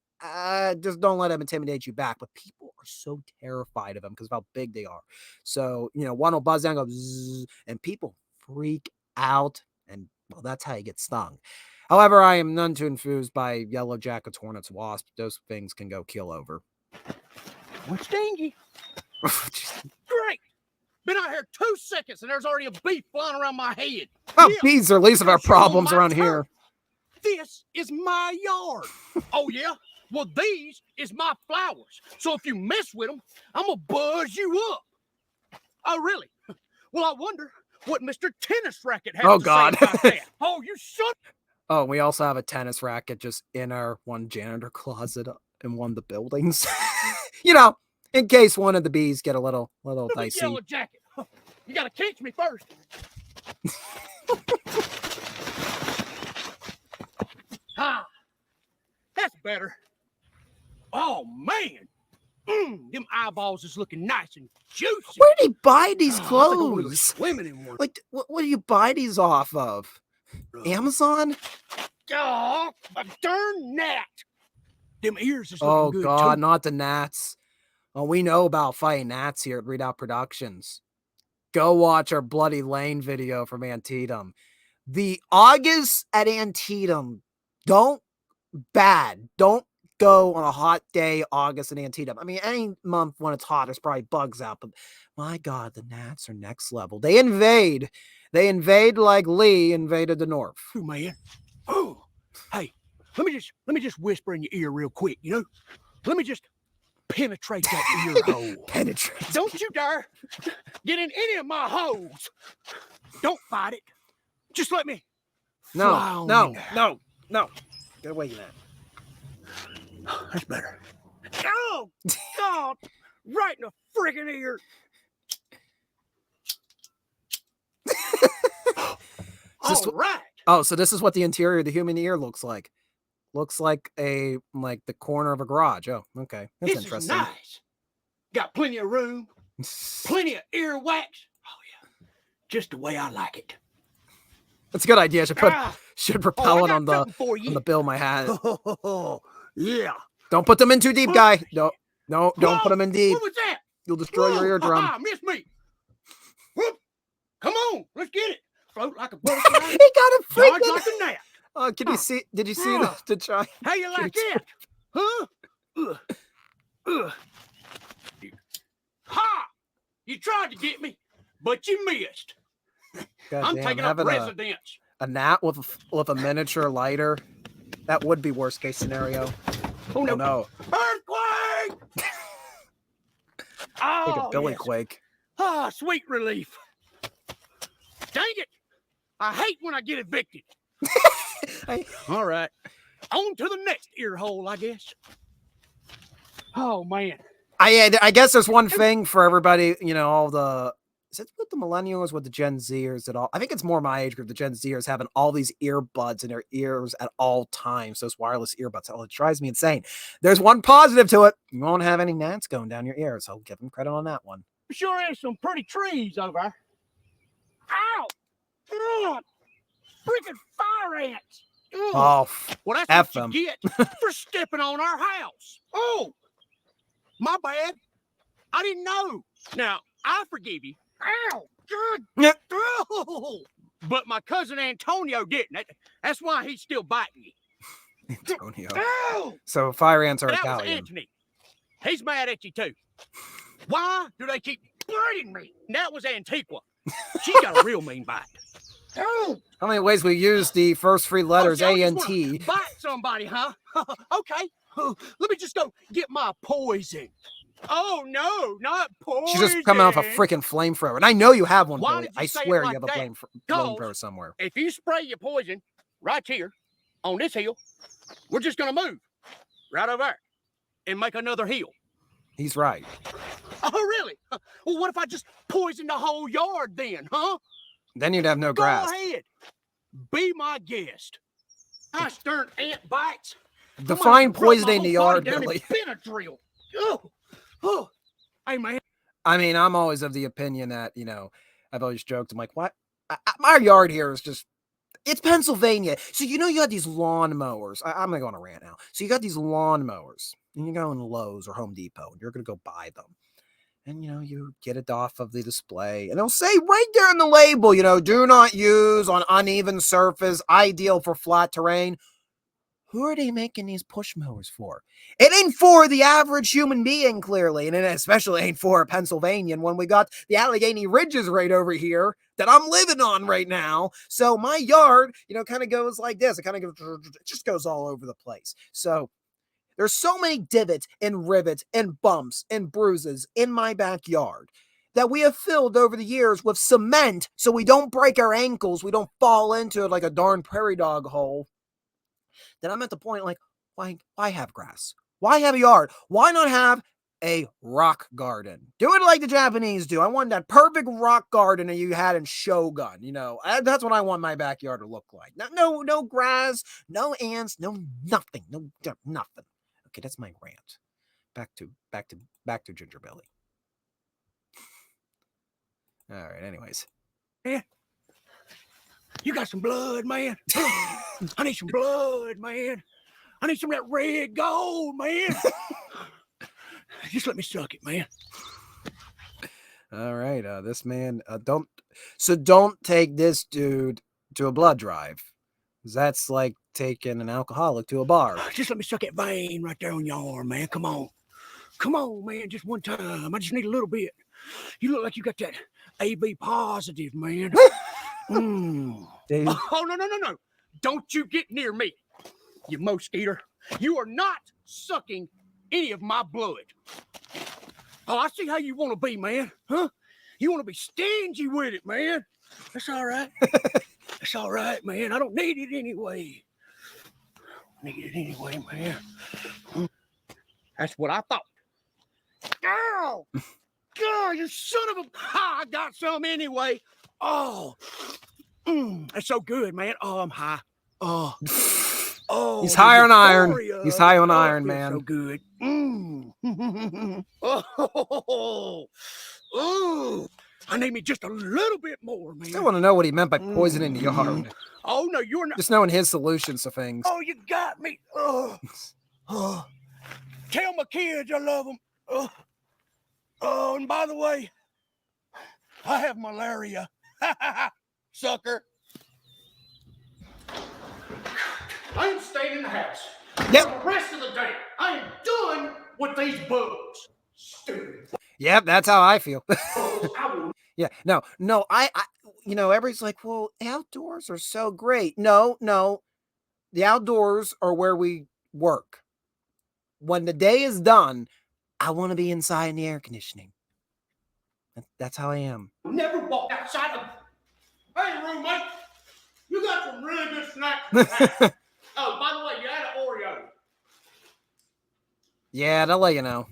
Just don't let them intimidate you back. But people are so terrified of them because of how big they are. So, one will buzz down and go zzz, and people freak out. And, well, that's how you get stung. However, I am none too enthused by yellow jackets, hornets, wasps. Those things can go kill over. What stingy? Great. Been out here 2 seconds and there's already a bee flying around my head. Oh, yeah. Bees are least of our problems around here. This is my yard. Oh, yeah? Well, these is my flowers. So if you mess with them, I'm going to buzz you up. Oh, really? Well, I wonder what Mr. Tennis Racket has to say about that. Oh, you should. Oh, we also have a tennis racket just in our one janitor closet in one of the buildings. In case one of the bees get a little dicey. Yellow jacket. You got to catch me first. That's better. Oh, man. Them eyeballs is looking nice and juicy. Where did he buy these clothes? Swimming in one. Like, what do you buy these off of? Amazon? Oh, a darn gnat. Them ears is looking good, God, too. not the gnats. Oh, we know about fighting gnats here at Redoubt Productions. Go watch our Bloody Lane video from Antietam. The August at Antietam, don't go on a hot day, August in Antietam. I mean, any month when it's hot, there's probably bugs out, but my God, the gnats are next level. They invade like Lee invaded the North. Oh, man. Oh, hey, let me just whisper in your ear real quick, you know? Let me just penetrate that ear hole. Penetrate. Don't you dare get in any of my holes. Don't fight it. Just let me fly on in there. No. Get away from that. That's better. Oh, God. Right in the freaking ear. All right. Oh, so this is what the interior of the human ear looks like. Looks like the corner of a garage. Oh, okay. That's this interesting. Is nice. Got plenty of room. Plenty of earwax. Oh, yeah. Just the way I like it. That's a good idea. Should propel it on the bill of my hat. Oh, yeah. Don't put them in too deep, guy. No, don't put them in deep. What was that? You'll destroy your eardrum. Miss me. Whoop. Come on, let's get it. Float like a butterfly. He got a freaking. Dodge like a gnat. Oh, can you see? Did you see the try? How you like that? Huh? Ha! You tried to get me, but you missed. I'm taking up residence. A gnat with a miniature lighter. That would be worst case scenario. Oh no! Earthquake! Like a billy quake. Ah, sweet relief. Dang it! I hate when I get evicted. All right, on to the next ear hole, I guess. Oh man. I guess there's one thing for everybody. You know, is it with the millennials, with the Gen Zers at all? I think it's more my age group. The Gen Zers having all these earbuds in their ears at all times. Those wireless earbuds. Oh, it drives me insane. There's one positive to it. You won't have any gnats going down your ears. I'll give them credit on that one. Sure is some pretty trees over there. Ow! God! Freaking fire ants! Ugh. Oh, well, that's F what them. you get for stepping on our house. Oh, my bad. I didn't know. Now, I forgive you. Ow! God! Yeah. Oh, but my cousin Antonio didn't. That's why he's still biting you. Antonio. Ow! So fire ants are That Italian. was Anthony. He's mad at you too. Why do they keep biting me? That was Antiqua. She got a real mean bite. Oh. How many ways we use the first three letters A-N-T? Bite somebody, huh? Okay. Let me just go get my poison. Oh no, not poison. She's just coming off a freaking flamethrower, and I know you have one. Why Billy. did you I say swear it you like have a that? flamethrower somewhere. If you spray your poison right here on this hill, we're just gonna move right over there and make another hill. He's right. Oh really? Well, what if I just poison the whole yard then, huh? Then you'd have no grass. Go ahead. Be my guest. Gosh darn ant bites. Define poisoning the yard, Billy. Benadryl. Oh. Hey, man. I mean, I'm always of the opinion that, I've always joked. I'm like, what? My yard here is just, it's Pennsylvania. So, you got these lawn mowers. I'm going to go on a rant now. So you got these lawn mowers, and you go in Lowe's or Home Depot, and you're going to go buy them. And, you get it off of the display, and it'll say right there in the label, do not use on uneven surface, ideal for flat terrain. Who are they making these push mowers for? It ain't for the average human being, clearly, and it especially ain't for a Pennsylvanian when we got the Allegheny Ridges right over here that I'm living on right now. So my yard, kind of goes like this. It just goes all over the place. So there's so many divots and rivets and bumps and bruises in my backyard that we have filled over the years with cement so we don't break our ankles, we don't fall into it like a darn prairie dog hole. Then I'm at the point like, why have grass? Why have a yard? Why not have a rock garden? Do it like the Japanese do. I want that perfect rock garden that you had in Shogun. That's what I want my backyard to look like. No grass, no ants, no nothing, no nothing. Okay, that's my rant. Back to Ginger Billy. All right. Anyways, yeah. You got some blood, man. I need some blood, man. I need some of that red gold, man. Just let me suck it, man. All right, this man, don't take this dude to a blood drive. That's like taking an alcoholic to a bar. Just let me suck that vein right there on your arm, man. Come on. Come on, man, just one time. I just need a little bit. You look like you got that AB positive, man. Dude. Oh, no. Don't you get near me, you mosquito. You are not sucking any of my blood. Oh, I see how you want to be, man. Huh? You want to be stingy with it, man. That's all right. That's all right, man. I don't need it anyway. Need it anyway, man. That's what I thought. Ow! God, you son of a... I got some anyway. Oh. That's so good, man. Oh, I'm high. Oh. Oh, he's high on iron. euphoria. He's high on Oh, it iron, feels man. So good. Oh. Ooh. I need me just a little bit more, man. I want to know what he meant by poisoning the yard. Oh, no, you're not. Just knowing his solutions to things. Oh, you got me. Oh. Tell my kids I love them. Oh, and by the way, I have malaria. Sucker. I am staying in the house. Yep. For the rest of the day, I am done with these bugs. Stupid. Yep, that's how I feel. Bugs. I will. Yeah, no, I everybody's like, well, the outdoors are so great. No, the outdoors are where we work. When the day is done, I want to be inside in the air conditioning. That's how I am. Never walk outside of. Hey, roommate, you got some really good snacks. Oh, by the way, you had an Oreo. Yeah, they'll let you know.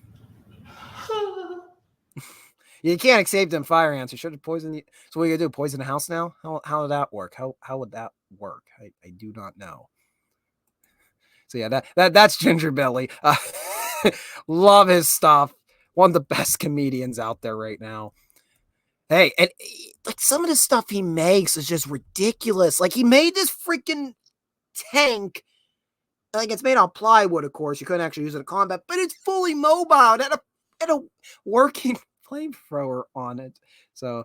You can't escape them fire ants. You should have poisoned the... So what are you gonna do? Poison the house now? How would that work? How would that work? I do not know. So yeah, that's Ginger Billy. Love his stuff. One of the best comedians out there right now. Hey, and like some of the stuff he makes is just ridiculous. Like he made this freaking tank. Like it's made out of plywood, of course. You couldn't actually use it in combat, but it's fully mobile. It had a working flamethrower on it. So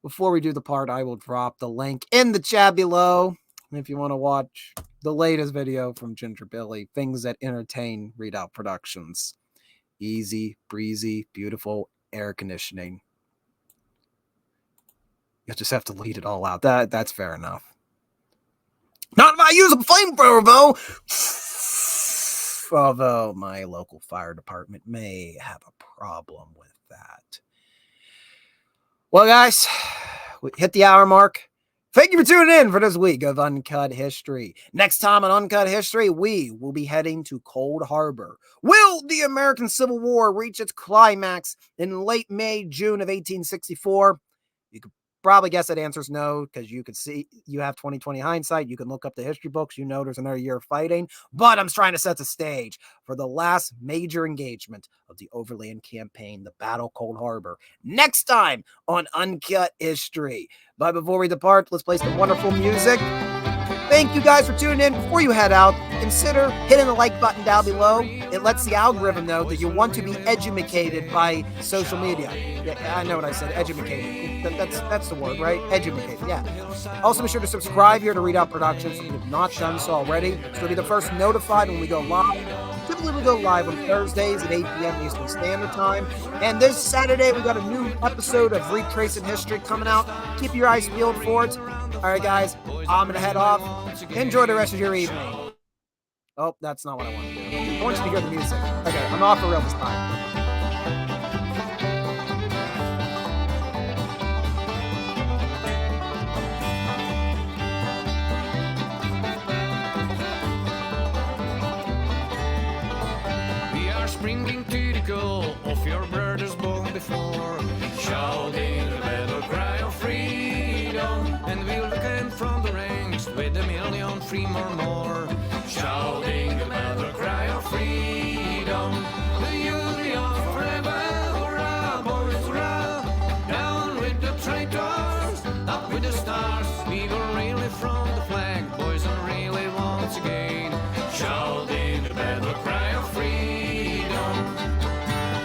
before we do the part, I will drop the link in the chat below. If you want to watch the latest video from Ginger Billy, things that entertain Readout Productions. Easy, breezy, beautiful air conditioning. You just have to lead it all out. That's fair enough. Not if I use a flamethrower, though. Although my local fire department may have a problem with that. Well, guys, we hit the hour mark. Thank you for tuning in for this week of Uncut History. Next time on Uncut History, we will be heading to Cold Harbor. Will the American Civil War reach its climax in late May, June of 1864? You could probably guess that answer is no, because you could see, you have 20/20 hindsight. You can look up the history books. You know there's another year of fighting. But I'm trying to set the stage for the last major engagement of the Overland Campaign, the Battle of Cold Harbor. Next time on Uncut History. But before we depart, let's play some wonderful music. Thank you guys for tuning in. Before you head out, consider hitting the like button down below. It lets the algorithm know that you want to be educated by social media. Yeah, I know what I said, educated. That's the word, right? Educated, yeah. Also, be sure to subscribe here to Readout Productions if you have not done so already. So you'll be the first notified when we go live. Typically, we go live on Thursdays at 8 p.m. Eastern Standard Time. And this Saturday, we got a new episode of Retracing History coming out. Keep your eyes peeled for it. All right, guys, I'm going to head off. Enjoy the rest of your evening. Oh, that's not what I want to do. I want you to hear the music. Okay, I'm off for real this time.